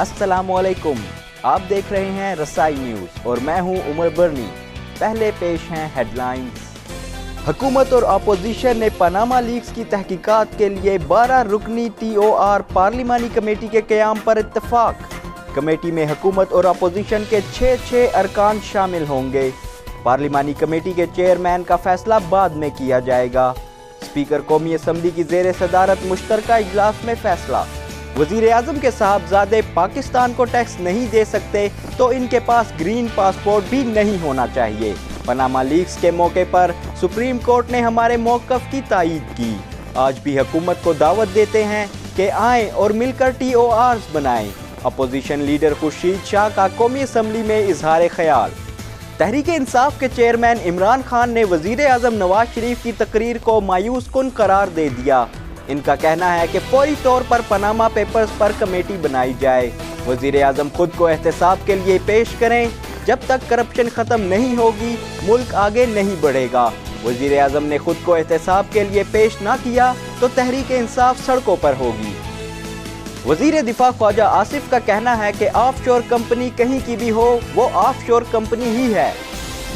अस्सलामुअलैकुम, आप देख रहे हैं रसाई न्यूज़ और मैं हूं उमर बरनी। पहले पेश हैं हेडलाइंस। हुकूमत और अपोजिशन ने पनामा लीक्स की तहकीकात के लिए 12 रुकनी TOR पार्लिमानी कमेटी के क़याम पर इत्तफाक। कमेटी में हुकूमत और अपोजिशन के 6 अरकान शामिल होंगे। पार्लिमानी कमेटी के चेयरमैन का फैसला बाद में किया जाएगा। स्पीकर कौमी असम्बली की ज़ेर सदारत मुश्तरका इजलास में फैसला। वज़ीर आज़म के साहबजादे पाकिस्तान को टैक्स नहीं दे सकते तो इनके पास ग्रीन पासपोर्ट भी नहीं होना चाहिए। पनामा लीक्स के मौके पर सुप्रीम कोर्ट ने हमारे मौक़िफ़ की तायीद की। आज भी हुकूमत को दावत देते हैं कि आएँ और मिलकर TORs बनाएं। अपोजिशन लीडर खुर्शीद शाह का कौमी असम्बली में इजहार ख्याल। तहरीक इंसाफ के चेयरमैन इमरान खान ने वज़ीर आज़म नवाज शरीफ की तकरीर को मायूस कुन करार दे दिया। इनका कहना है कि फौरी तौर पर पनामा पेपर्स पर कमेटी बनाई जाए। वज़ीर आज़म खुद को एहतसाब के लिए पेश करें। जब तक करप्शन ख़त्म नहीं होगी मुल्क आगे नहीं बढ़ेगा। वज़ीर आज़म ने खुद को एहतसाब के लिए पेश ना किया तो तहरीक इंसाफ सड़कों पर होगी। वज़ीर दिफा ख्वाजा आसिफ का कहना है कि ऑफशोर कंपनी कहीं की भी हो वो ऑफशोर कंपनी ही है।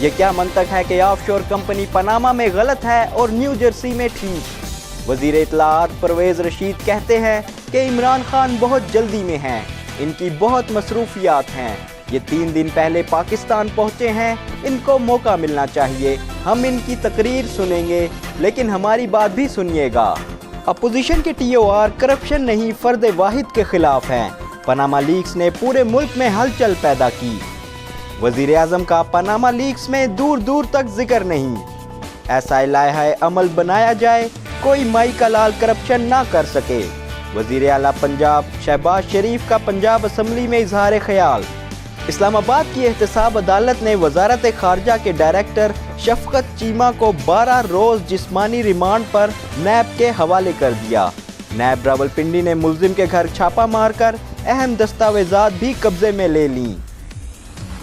ये क्या मंतक है कि ऑफशोर कंपनी पनामा में गलत है और न्यू जर्सी में ठीक। वज़ीर इत्तलाआत परवेज़ रशीद कहते हैं कि इमरान खान बहुत जल्दी में हैं, इनकी बहुत मसरूफियात हैं। ये 3 दिन पहले पाकिस्तान पहुँचे हैं, इनको मौका मिलना चाहिए। हम इनकी तकरीर सुनेंगे लेकिन हमारी बात भी सुनिएगा। अपोजिशन के TOR करप्शन नहीं फ़र्द वाहिद के खिलाफ हैं। पनामा लीक्स ने पूरे मुल्क में हलचल पैदा की। वज़ीर आज़म का पनामा लीक्स में दूर दूर तक जिक्र नहीं। ऐसा लायहा अमल बनाया जाए कोई माई का लाल करप्शन ना कर सके। वज़ीर आला पंजाब शहबाज शरीफ का पंजाब असम्बली में इजहार ख्याल। इस्लामाबाद की एहतसाब अदालत ने वजारत खारजा के डायरेक्टर शफकत चीमा को 12 रोज़ जिस्मानी रिमांड पर नैब के हवाले कर दिया। नैब रावलपिंडी ने मुल्जिम के घर छापा मारकर अहम दस्तावेजात भी कब्जे में ले लीं।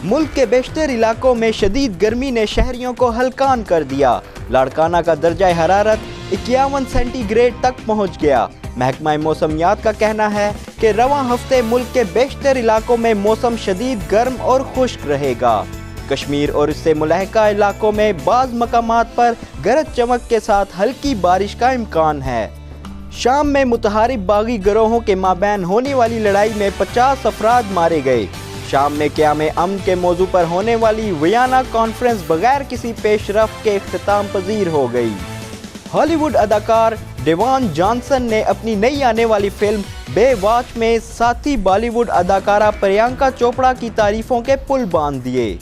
मुल्क के बेशतर इलाकों में शदीद गर्मी ने शहरियों को हलकान कर दिया। लाड़काना का दर्जा हरारत 51 सेंटीग्रेड तक पहुँच गया। महकमा मौसमियात का कहना है कि रवां हफ्ते मुल्क के बेशतर इलाकों में मौसम शदीद गर्म और खुश्क रहेगा। कश्मीर और इससे मुलहका इलाकों में बाज़ मकामात पर गरज चमक के साथ हल्की बारिश का इम्कान है। शाम में मुतहारिब बागी गिरोहों के माबैन होने वाली लड़ाई में 50 अफराद मारे गए। शाम में क़याम अमन के मौजू पर होने वाली वियना कॉन्फ्रेंस बगैर किसी पेशरफ के इख्तिताम पजीर हो गई। हॉलीवुड अदाकार डेवान जॉनसन ने अपनी नई आने वाली फिल्म बेवॉच में साथी बॉलीवुड अदाकारा प्रियंका चोपड़ा की तारीफों के पुल बांध दिए।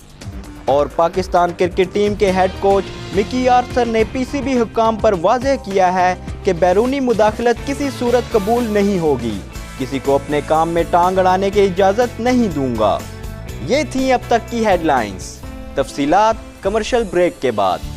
और पाकिस्तान क्रिकेट टीम के हेड कोच मिकी आर्थर ने PCB हुक्काम पर वाज़ेह किया है कि बैरूनी मुदाखलत किसी सूरत कबूल नहीं होगी। किसी को अपने काम में टांग अड़ाने की इजाज़त नहीं दूंगा। ये थी अब तक की हेडलाइंस। तफसीलात कमर्शियल ब्रेक के बाद।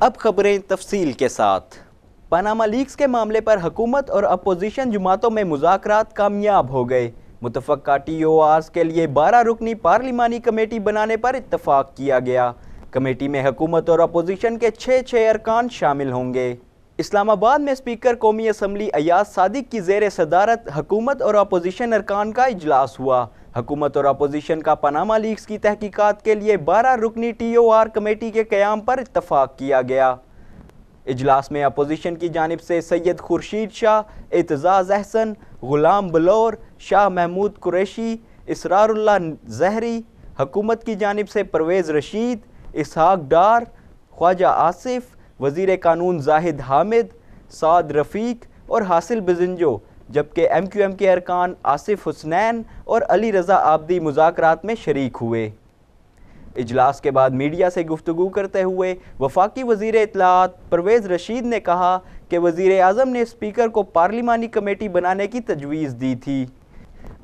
अब खबरें तफसील के साथ। पनामा लीक्स के मामले पर हुकूमत और अपोजिशन जमातों में मुज़ाकरात कामयाब हो गए। मुतफ़क्का TORs के लिए 12 रुकनी पार्लिमानी कमेटी बनाने पर इत्तफाक किया गया। कमेटी में हुकूमत और अपोजिशन के 6 अरकान शामिल होंगे। इस्लामाबाद में स्पीकर कौमी असम्बली अयाज सादिक की ज़ेर सदारत हुकूमत और अपोजिशन अरकान का इजलास हुआ। हुकूमत और अपोजिशन का पनामा लीक्स की तहकीकात के लिए 12 रुकनी TOR कमेटी के क़याम पर इत्तफाक किया गया। इजलास में अपोजिशन की जानिब से सैयद खुर्शीद शाह, एतजाज़ अहसन, गुलाम बलौर, शाह महमूद कुरैशी, इसरारुल्लाह ज़हरी, हुकूमत की जानिब से परवेज़ रशीद, इसहाक डार, ख्वाजा आसिफ, वज़ीर कानून जाहिद हामिद, साद रफ़ीक और हासिल बिज़ंजो, जबकि MQM के अरकान आसिफ हुसनैन और अली रज़ा आबदी मुज़ाकरात में शरीक हुए। इजलास के बाद मीडिया से गुफ्तगू करते हुए वफाकी वज़ीर इत्तलाआत परवेज़ रशीद ने कहा कि वज़ीर आज़म ने स्पीकर को पार्लिमानी कमेटी बनाने की तजवीज़ दी थी।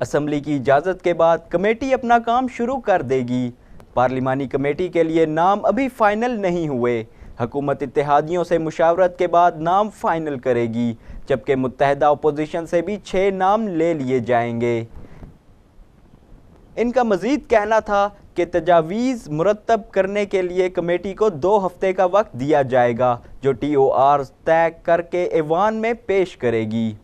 असम्बली की इजाज़त के बाद कमेटी अपना काम शुरू कर देगी। पार्लिमानी कमेटी के लिए नाम अभी फ़ाइनल नहीं हुए। हुकूमत इत्तेहादियों से मुशावरत के बाद नाम फ़ाइनल करेगी, जबकि मुत्तहदा अपोजिशन से भी 6 नाम ले लिए जाएंगे। इनका मज़ीद कहना था कि तजावीज़ मुरतब करने के लिए कमेटी को 2 हफ्ते का वक्त दिया जाएगा, जो TOR तय करके ऐवान में पेश करेगी।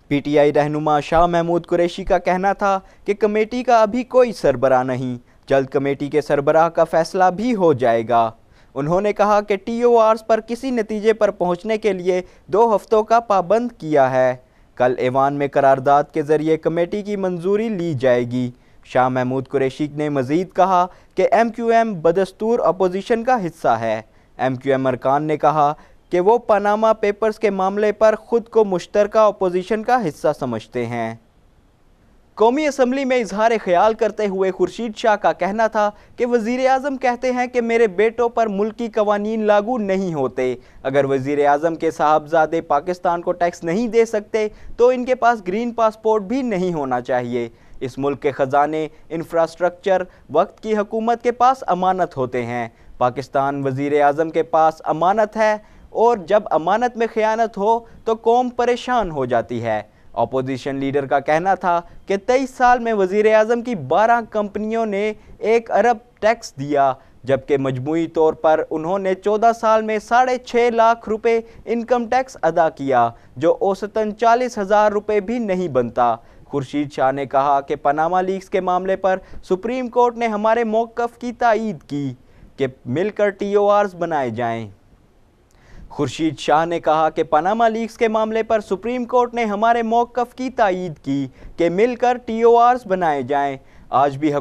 PTI रहनुमा शाह महमूद कुरैशी का कहना था कि कमेटी का अभी कोई सरबराह नहीं, जल्द कमेटी के सरबराह का फैसला भी हो जाएगा। उन्होंने कहा कि TORs पर किसी नतीजे पर पहुंचने के लिए 2 हफ्तों का पाबंद किया है। कल ऐवान में करारदाद के ज़रिए कमेटी की मंजूरी ली जाएगी। शाह महमूद कुरैशी ने मज़ीद कहा कि MQM बदस्तूर अपोजिशन का हिस्सा है। MQM अरकान ने कहा कि वो पनामा पेपर्स के मामले पर ख़ुद को मुश्तरका अपोजिशन का हिस्सा समझते हैं। कौमी असम्बली में इजहार ख्याल करते हुए खुर्शीद शाह का कहना था कि वज़ीर आज़म कहते हैं कि मेरे बेटों पर मुल्की कवानीन लागू नहीं होते। अगर वज़ीर आज़म के साहबजादे पाकिस्तान को टैक्स नहीं दे सकते तो इनके पास ग्रीन पासपोर्ट भी नहीं होना चाहिए। इस मुल्क के ख़जाने, इंफ्रास्ट्रक्चर वक्त की हुकूमत के पास अमानत होते हैं। पाकिस्तान वज़ीर आज़म के पास अमानत है, और जब अमानत में ख़यानत हो तो कौम परेशान हो जाती है। अपोजिशन लीडर का कहना था कि 23 साल में वज़ीर आज़म की 12 कंपनियों ने 1 अरब टैक्स दिया, जबकि मजमूई तौर पर उन्होंने 14 साल में 6.5 लाख रुपए इनकम टैक्स अदा किया, जो औसतन 40,000 रुपये भी नहीं बनता। खुर्शीद शाह ने कहा कि पनामा लीक्स के मामले पर सुप्रीम कोर्ट ने हमारे मौक़िफ़ की तायीद की कि मिलकर TORs बनाए जाएं। खुर्शीद शाह ने कहा कि पनामा लीक्स के मामले पर सुप्रीम कोर्ट ने हमारे मौक़िफ़ की तायीद की कि मिलकर TORs बनाए जाएं। आज भी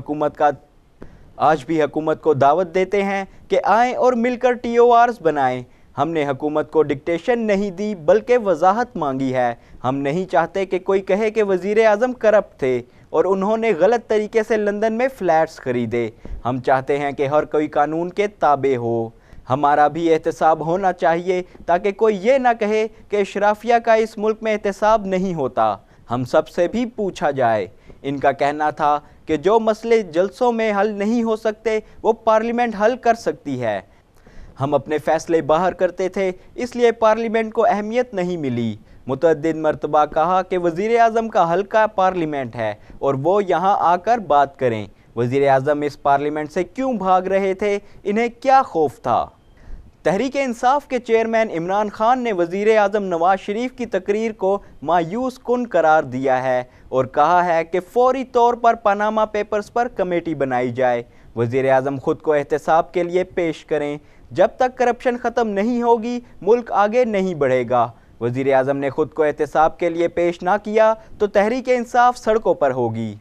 हुकूमत को दावत देते हैं कि आएँ और मिलकर TORs बनाएं। हमने हुकूमत को डिक्टेशन नहीं दी, बल्कि वजाहत मांगी है। हम नहीं चाहते कि कोई कहे कि वज़ीर आज़म करप्ट थे और उन्होंने गलत तरीके से लंदन में फ्लैट्स खरीदे। हम चाहते हैं कि हर कोई कानून के ताबे हो। हमारा भी एहतसाब होना चाहिए, ताकि कोई ये ना कहे कि इशराफिया का इस मुल्क में एहतसाब नहीं होता। हम सब से भी पूछा जाए। इनका कहना था कि जो मसले जलसों में हल नहीं हो सकते वो पार्लियामेंट हल कर सकती है। हम अपने फ़ैसले बाहर करते थे, इसलिए पार्लियामेंट को अहमियत नहीं मिली। मुतअद्दिद मरतबा कहा कि वज़ीर आज़म का हल्का पार्लियामेंट है और वो यहाँ आकर बात करें। वज़ीर आज़म इस पार्लियामेंट से क्यों भाग रहे थे? इन्हें क्या खौफ था? तहरीक इंसाफ के चेयरमैन इमरान खान ने वज़ीर आज़म नवाज शरीफ की तकरीर को मायूस कुन करार दिया है और कहा है कि फौरी तौर पर पनामा पेपर्स पर कमेटी बनाई जाए। वज़ीर आज़म ख़ुद को एहतसाब के लिए पेश करें। जब तक करप्शन ख़त्म नहीं होगी, मुल्क आगे नहीं बढ़ेगा। वज़ीर आज़म ने ख़ुद को एहतसाब के लिए पेश ना किया तो तहरीक इंसाफ सड़कों पर होगी।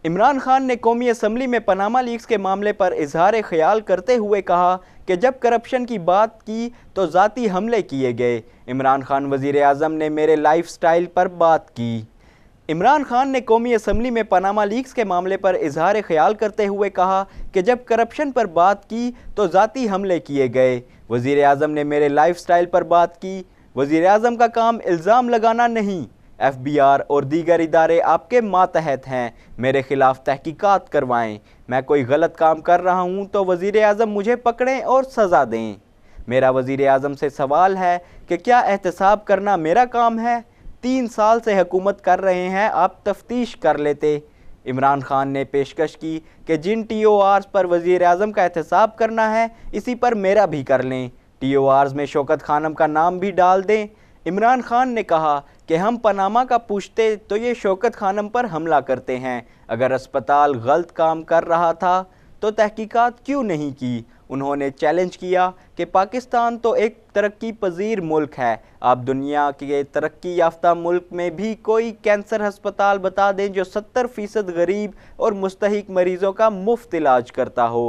इमरान खान ने कौमी असम्बली में पनामा लीक्स के मामले पर इजहार ख्याल करते हुए कहा कि जब करप्शन की बात की तो ज़ाती हमले किए गए। इमरान खान वज़ीर आज़म ने मेरे लाइफ स्टाइल पर बात की। इमरान खान ने कौमी असम्बली में पनामा लीक्स के मामले पर इजहार ख्याल करते हुए कहा कि जब करप्शन पर बात की तो ज़ाती हमले किए गए। वज़ीर आज़म ने मेरे लाइफ स्टाइल पर बात की। वज़ीर आज़म का काम इल्ज़ाम लगाना नहीं। FBR और दीगर इदारे आपके मातहत हैं। मेरे ख़िलाफ़ तहकीकात करवाएं। मैं कोई गलत काम कर रहा हूं तो वज़ीर आज़म मुझे पकड़ें और सज़ा दें। मेरा वज़ीर आज़म से सवाल है कि क्या एहतसाब करना मेरा काम है? 3 साल से हुकूमत कर रहे हैं, आप तफ्तीश कर लेते। इमरान खान ने पेशकश की कि जिन TORs पर वज़ीर आज़म का एहतसाब करना है, इसी पर मेरा भी कर लें। TORs में शौकत खानम का नाम भी डाल दें। इमरान खान ने कहा कि हम पनामा का पूछते तो ये शौकत खानम पर हमला करते हैं। अगर अस्पताल गलत काम कर रहा था तो तहकीकात क्यों नहीं की? उन्होंने चैलेंज किया कि पाकिस्तान तो एक तरक्की पजीर मुल्क है। आप दुनिया के तरक्की याफ्ता मुल्क में भी कोई कैंसर अस्पताल बता दें जो 70% गरीब और मुस्तहिक मरीज़ों का मुफ्त इलाज करता हो।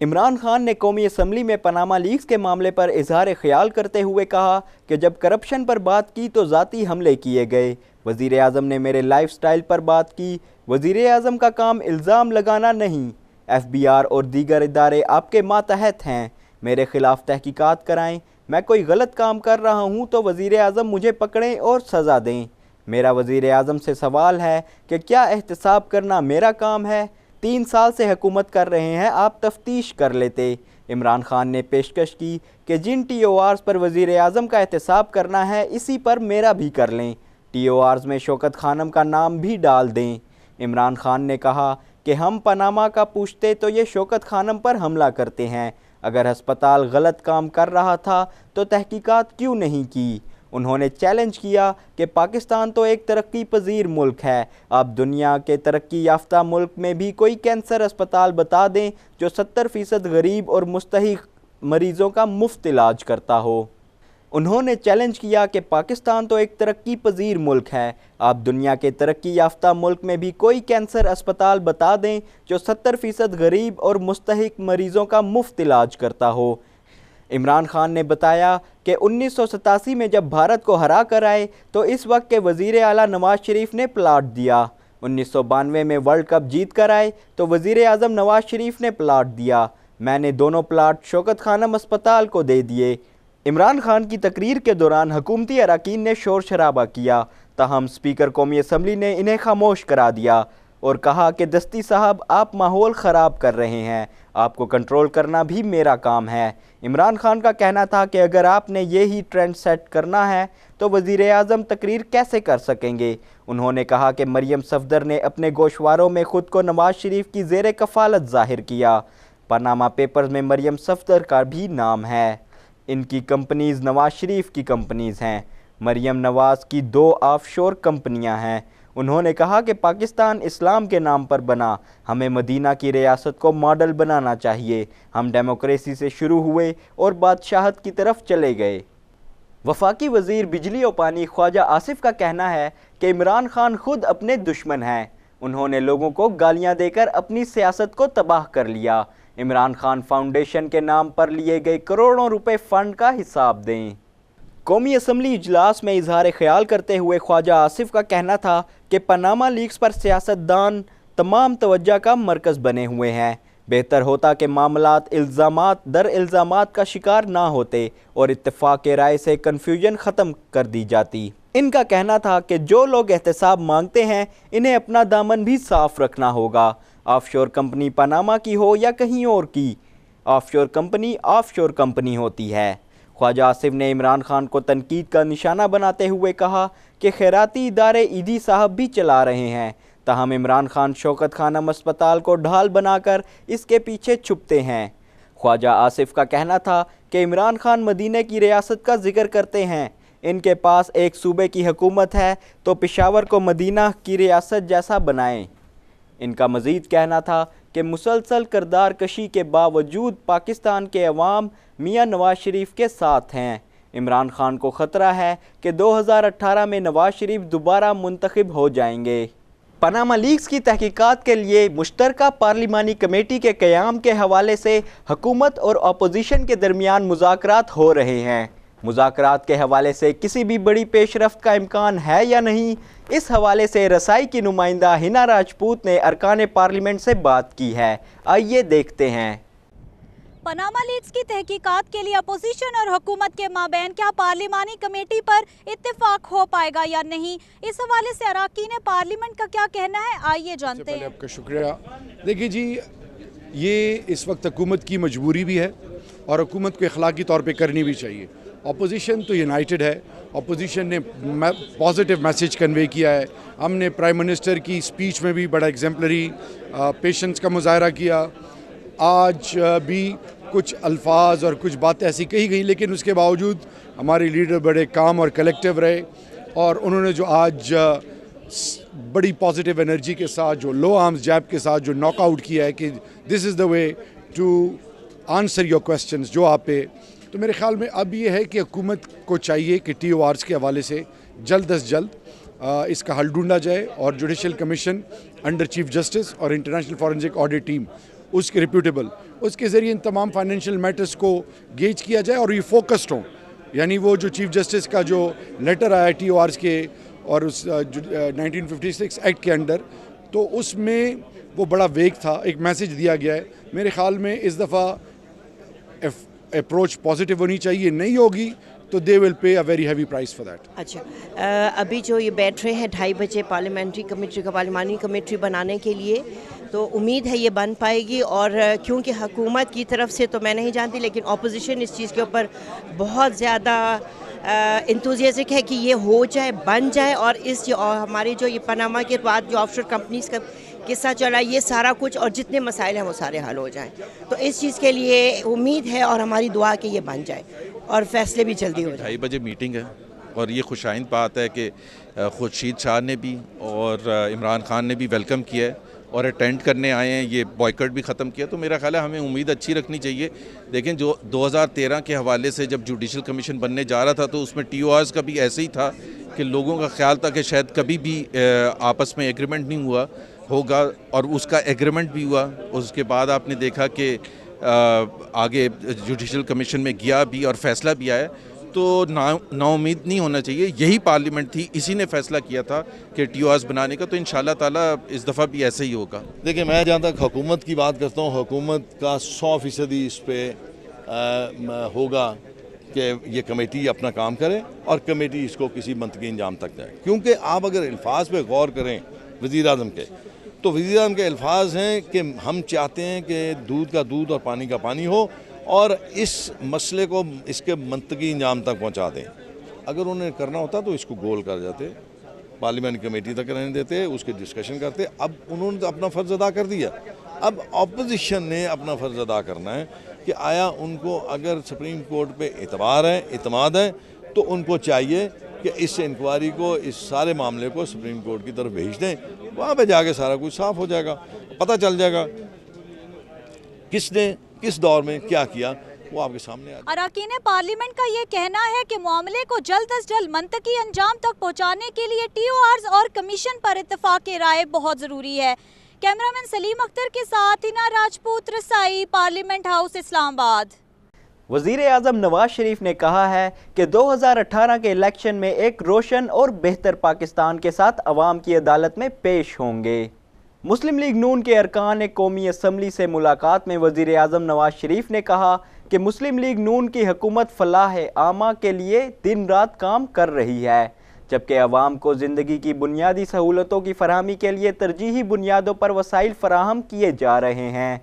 عمران خان نے قومی اسمبلی میں پاناما لیکس کے معاملے پر اظہار خیال کرتے ہوئے کہا کہ جب کرپشن پر بات کی تو ذاتی حملے کیے گئے۔ وزیر اعظم نے میرے لائف سٹائل پر بات کی۔ وزیر اعظم کا کام الزام لگانا نہیں۔ ایف بی آر اور دیگر ادارے آپ کے ماتحت ہیں۔ میرے خلاف تحقیقات کرائیں۔ میں کوئی غلط کام کر رہا ہوں تو وزیر اعظم مجھے پکڑیں اور سزا دیں۔ میرا وزیر اعظم سے سوال ہے کہ کیا احتساب کرنا میرا کام ہے؟ 3 سال سے حکومت کر رہے ہیں، آپ تفتیش کر لیتے۔ عمران خان نے پیشکش کی کہ جن ٹی او آرز پر وزیر اعظم کا احتساب کرنا ہے اسی پر میرا بھی کر لیں۔ ٹی او آرز میں شوکت خانم کا نام بھی ڈال دیں۔ عمران خان نے کہا کہ ہم پاناما کا پوچھتے تو یہ شوکت خانم پر حملہ کرتے ہیں۔ اگر ہسپتال غلط کام کر رہا تھا تو تحقیقات کیوں نہیں کی؟ انہوں نے چیلنج کیا کہ پاکستان تو ایک ترقی پذیر ملک ہے، آپ دنیا کے ترقی یافتہ ملک میں بھی کوئی کینسر اسپتال بتا دیں جو 70% غریب اور مستحق مریضوں کا مفت علاج کرتا ہو۔ انہوں نے چیلنج کیا کہ پاکستان تو ایک ترقی پذیر ملک ہے، آپ دنیا کے ترقی یافتہ ملک میں بھی کوئی کینسر اسپتال بتا دیں جو 70% غریب اور مستحق مریضوں کا مفت علاج کرتا ہو۔ عمران خان نے بتایا کہ 1987 میں جب بھارت کو ہرا کر آئے تو اس وقت کے وزیر اعلیٰ نواز شریف نے پلاٹ دیا۔ 1992 میں ورلڈ کپ جیت کر آئے تو وزیر اعظم نواز شریف نے پلاٹ دیا۔ میں نے دونوں پلاٹ شوکت خانم اسپتال کو دے دیے۔ عمران خان کی تقریر کے دوران حکومتی اراکین نے شور شرابہ کیا، تاہم اسپیکر قومی اسمبلی نے انہیں خاموش کرا دیا اور کہا کہ دستی صاحب آپ ماحول خراب کر رہے ہیں، آپ کو کنٹرول کرنا بھی میرا کام ہے۔ عمران خان کا کہنا تھا کہ اگر آپ نے یہی ٹرینڈ سیٹ کرنا ہے تو وزیر اعظم تقریر کیسے کر سکیں گے؟ انہوں نے کہا کہ مریم صفدر نے اپنے گوشواروں میں خود کو نواز شریف کی زیر کفالت ظاہر کیا۔ پاناما پیپرز میں مریم صفدر کا بھی نام ہے۔ ان کی کمپنیز نواز شریف کی کمپنیز ہیں۔ مریم نواز کی 2 آف شور کمپنیاں ہیں۔ انہوں نے کہا کہ پاکستان اسلام کے نام پر بنا، ہمیں مدینہ کی ریاست کو ماڈل بنانا چاہیے۔ ہم ڈیموکریسی سے شروع ہوئے اور بادشاہت کی طرف چلے گئے۔ وفاقی وزیر بجلی و پانی خواجہ آصف کا کہنا ہے کہ عمران خان خود اپنے دشمن ہیں۔ انہوں نے لوگوں کو گالیاں دے کر اپنی سیاست کو تباہ کر لیا۔ عمران خان فاؤنڈیشن کے نام پر لیے گئے کروڑوں روپے فنڈ کا حساب دیں۔ قومی اسمبلی اجلاس میں اظہار خیال کرتے ہوئے خواجہ آصف کا کہنا تھا کہ پاناما لیکس پر سیاست دان تمام توجہ کا مرکز بنے ہوئے ہیں۔ بہتر ہوتا کہ معاملات الزامات در الزامات کا شکار نہ ہوتے اور اتفاق رائے سے کنفیوژن ختم کر دی جاتی۔ ان کا کہنا تھا کہ جو لوگ احتساب مانگتے ہیں انہیں اپنا دامن بھی صاف رکھنا ہوگا، آف شور کمپنی پاناما کی ہو یا کہیں اور کی۔ آف شور کمپنی ہوتی ہے۔ خواجہ آصف نے عمران خان کو تنقید کا نشانہ بناتے ہوئے کہا کہ خیراتی ادارے ایدھی صاحب بھی چلا رہے ہیں، تاہم عمران خان شوکت خانم اسپتال کو ڈھال بنا کر اس کے پیچھے چھپتے ہیں۔ خواجہ آصف کا کہنا تھا کہ عمران خان مدینہ کی ریاست کا ذکر کرتے ہیں، ان کے پاس ایک صوبے کی حکومت ہے تو پشاور کو مدینہ کی ریاست جیسا بنائیں۔ ان کا مزید کہنا تھا کہ مسلسل کردار کشی کے باوجود پاکستان کے عوام میاں نواز شریف کے ساتھ ہیں۔ عمران خان کو خطرہ ہے کہ 2018 میں نواز شریف دوبارہ منتخب ہو جائیں گے۔ پاناما لیکس کی تحقیقات کے لیے مشترکہ پارلیمانی کمیٹی کے قیام کے حوالے سے حکومت اور اپوزیشن کے درمیان مذاکرات ہو رہے ہیں۔ مذاکرات کے حوالے سے کسی بھی بڑی پیش رفت کا امکان ہے یا نہیں، اس حوالے سے رسائی کی نمائندہ ہنا راجپوت نے ارکان پارلیمنٹ سے بات کی ہے۔ آئیے دیکھتے ہیں۔ پاناما لیکس کی تحقیقات کے لیے اپوزیشن اور حکومت کے مابین کیا پارلیمانی کمیٹی پر اتفاق ہو پائے گا یا نہیں، اس حوالے سے اراکین پارلیمنٹ کا کیا کہنا ہے، آئیے جانتے ہیں۔ آپ کا شکریہ۔ دیکھیے جی، یہ اس وقت حکومت کی مجبوری بھی ہے اور حکومت کو اخلاقی طور پہ کرنی بھی چاہیے۔ اپوزیشن تو یونائٹڈ ہے، اپوزیشن نے پازیٹیو میسیج کنوے کیا ہے۔ ہم نے پرائم منسٹر کی اسپیچ میں بھی بڑا ایگزمپلری پیشنس کا مظاہرہ کیا۔ آج بھی کچھ الفاظ اور کچھ باتیں ایسی کہی گئیں، لیکن اس کے باوجود ہمارے لیڈر بڑے کام اور کلیکٹیو رہے، اور انہوں نے جو آج بڑی پازیٹیو انرجی کے ساتھ، جو لو آرمز جیب کے ساتھ جو ناک آؤٹ کیا ہے کہ this is the way to answer your questions جو آپ پہ، تو میرے خیال میں اب یہ ہے کہ حکومت کو چاہیے کہ ٹی او آرز کے حوالے سے جلد از جلد اس کا حل ڈھونڈا جائے، اور judicial commission under chief justice اور انٹرنیشنل فورنزک آڈٹ ٹیم اس کے ریپیوٹیبل، اس کے ذریعے ان تمام فائنینشیل میٹرز کو گیج کیا جائے اور یہ فوکسڈ ہوں. یعنی وہ جو چیف جسٹس کا جو لیٹر آیا ٹی او آرز کے اور اس 1956 ایکٹ کے انڈر، تو اس میں وہ بڑا ویگ تھا، ایک میسیج دیا گیا ہے. میرے خیال میں اس دفعہ اپروچ پازیٹیو ہونی چاہیے، نہیں ہوگی تو they will pay a very heavy price for that. اچھا، ابھی جو یہ بیٹھ رہے ہیں 2:30 بجے پارلیمانی کمیٹی بنانے کے لیے، تو امید ہے یہ بن پائے گی. اور کیونکہ حکومت کی طرف سے تو میں نہیں جانتی، لیکن اپوزیشن اس چیز کے اوپر بہت زیادہ انتھوزیاسٹک ہے کہ یہ ہو جائے، بن جائے. اور اس ہماری جو یہ پاناما کے بعد جو آف شور کمپنیز کا قصہ چلا، یہ سارا کچھ اور جتنے مسائل ہیں وہ سارے حل ہو جائیں. تو اس چیز کے لیے امید ہے اور ہماری دعا کہ یہ بن جائے اور فیصلے بھی جلدی ہو جائیں. 2:30 بجے میٹنگ ہے اور یہ خوش آئند بات ہے کہ خورشید شاہ نے بھی اور عمران خان نے بھی ویلکم کیا ہے اور اٹینڈ کرنے آئے ہیں. یہ بوائکٹ بھی ختم کیا، تو میرا خیال ہے ہمیں امید اچھی رکھنی چاہیے. دیکھیں، جو 2013 کے حوالے سے جب جوڈیشل کمیشن بننے جا رہا تھا تو اس میں ٹی او آرز کا بھی ایسے ہی تھا کہ لوگوں کا خیال تھا کہ شاید کبھی بھی آپس میں ایگریمنٹ نہیں ہوگا، اور اس کا ایگریمنٹ بھی ہوا. اس کے بعد آپ نے دیکھا کہ آگے جوڈیشل کمیشن میں گیا بھی اور فیصلہ بھی آیا. تو نا امید نہیں ہونا چاہیے. یہی پارلیمنٹ تھی، اسی نے فیصلہ کیا تھا کہ ٹی او آرز بنانے کا، تو انشاءاللہ تعالیٰ اس دفعہ بھی ایسے ہی ہوگا. دیکھیں، میں جہاں تک حکومت کی بات کرتا ہوں، حکومت کا 100% اس پہ ہوگا کہ یہ کمیٹی اپنا کام کرے اور کمیٹی اس کو کسی منطقی انجام تک جائے. کیونکہ آپ اگر الفاظ پہ غور کریں وزیر اعظم کے، تو وزیر اعظم کے الفاظ ہیں کہ ہم چاہتے ہیں کہ دودھ کا دودھ اور پانی کا پانی ہو اور اس مسئلے کو اس کے منطقی انجام تک پہنچا دیں. اگر انہیں کرنا ہوتا تو اس کو گول کر جاتے، پارلیمنٹ کمیٹی تک رہنے دیتے، اس کے ڈسکشن کرتے. اب انہوں نے تو اپنا فرض ادا کر دیا، اب اپوزیشن نے اپنا فرض ادا کرنا ہے کہ آیا ان کو اگر سپریم کورٹ پہ اعتماد ہے تو ان کو چاہیے کہ اس انکوائری کو، اس سارے معاملے کو سپریم کورٹ کی طرف بھیج دیں. وہاں پہ جا کے سارا کچھ صاف ہو جائے گا، پتہ چل جائے گا کس نے کس دور میں کیا کیا، وہ آپ کے سامنے آ جائے. اراکین پارلیمنٹ کا یہ کہنا ہے کہ معاملے کو جلد از جلد منطقی انجام تک پہنچانے کے لیے ٹی او آرز اور کمیشن پر اتفاق رائے بہت ضروری ہے. کیمرامین سلیم اختر کے ساتھ ہینا راجپوت، رسائی، پارلیمنٹ ہاؤس، اسلام آباد. وزیر اعظم نواز شریف نے کہا ہے کہ 2018 کے الیکشن میں ایک روشن اور بہتر پاکستان کے ساتھ عوام کی عدالت میں پیش ہوں گے. مسلم لیگ نون کے ارکان قومی اسمبلی سے ملاقات میں وزیر اعظم نواز شریف نے کہا کہ مسلم لیگ نون کی حکومت فلاح عامہ کے لیے دن رات کام کر رہی ہے، جبکہ عوام کو زندگی کی بنیادی سہولتوں کی فراہمی کے لیے ترجیحی بنیادوں پر وسائل فراہم کیے جا رہے ہیں.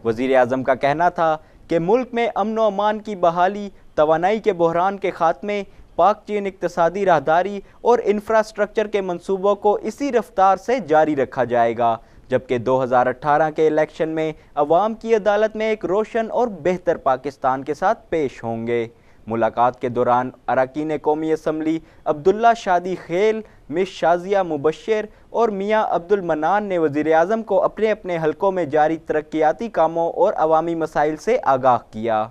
وزیر اعظم کا کہنا تھا کہ ملک میں امن و امان کی بحالی، توانائی کے بحران کے خاتمے، پاک چین اقتصادی راہداری اور انفراسٹرکچر کے منصوبوں کو اسی رفتار سے جاری رکھا جائے گا، جبکہ 2018 کے الیکشن میں عوام کی عدالت میں ایک روشن اور بہتر پاکستان کے ساتھ پیش ہوں گے. ملاقات کے دوران اراکین قومی اسمبلی عبداللہ شادی خیل، مس شازیہ مبشر اور میاں عبد المنان نے وزیر اعظم کو اپنے اپنے حلقوں میں جاری ترقیاتی کاموں اور عوامی مسائل سے آگاہ کیا.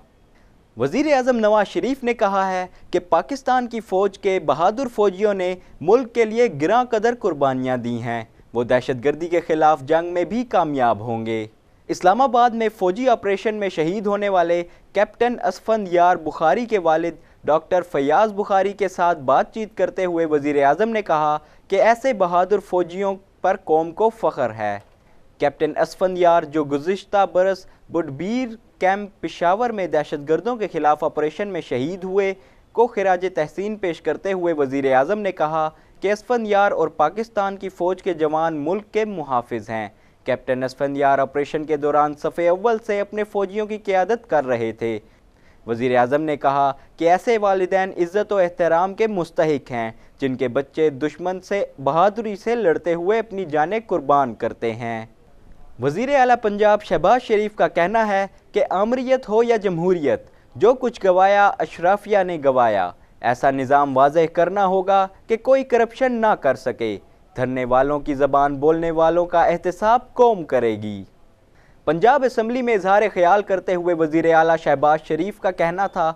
وزیر اعظم نواز شریف نے کہا ہے کہ پاکستان کی فوج کے بہادر فوجیوں نے ملک کے لیے گراں قدر قربانیاں دی ہیں، وہ دہشت گردی کے خلاف جنگ میں بھی کامیاب ہوں گے. اسلام آباد میں فوجی آپریشن میں شہید ہونے والے کیپٹن اسفند یار بخاری کے والد ڈاکٹر فیاض بخاری کے ساتھ بات چیت کرتے ہوئے وزیر اعظم نے کہا کہ ایسے بہادر فوجیوں پر قوم کو فخر ہے. کیپٹن اسفند یار جو گزشتہ برس بڈبیر کیمپ پشاور میں دہشت گردوں کے خلاف آپریشن میں شہید ہوئے کو خراج تحسین پیش کرتے ہوئے وزیر اعظم نے کہا کہ اسفند یار اور پاکستان کی فوج کے جوان ملک کے محافظ ہیں. کیپٹن اسفند یار آپریشن کے دوران صف اول سے اپنے فوجیوں کی قیادت کر رہے تھے. وزیر اعظم نے کہا کہ ایسے والدین عزت و احترام کے مستحق ہیں جن کے بچے دشمن سے بہادری سے لڑتے ہوئے اپنی جانیں قربان کرتے ہیں. وزیر اعلیٰ پنجاب شہباز شریف کا کہنا ہے کہ آمریت ہو یا جمہوریت، جو کچھ گوایا اشرافیہ نے گوایا. ایسا نظام واضح کرنا ہوگا کہ کوئی کرپشن نہ کر سکے. دھرنے والوں کی زبان بولنے والوں کا احتساب قوم کرے گی. پنجاب اسمبلی میں اظہار خیال کرتے ہوئے وزیر اعلیٰ شہباز شریف کا کہنا تھا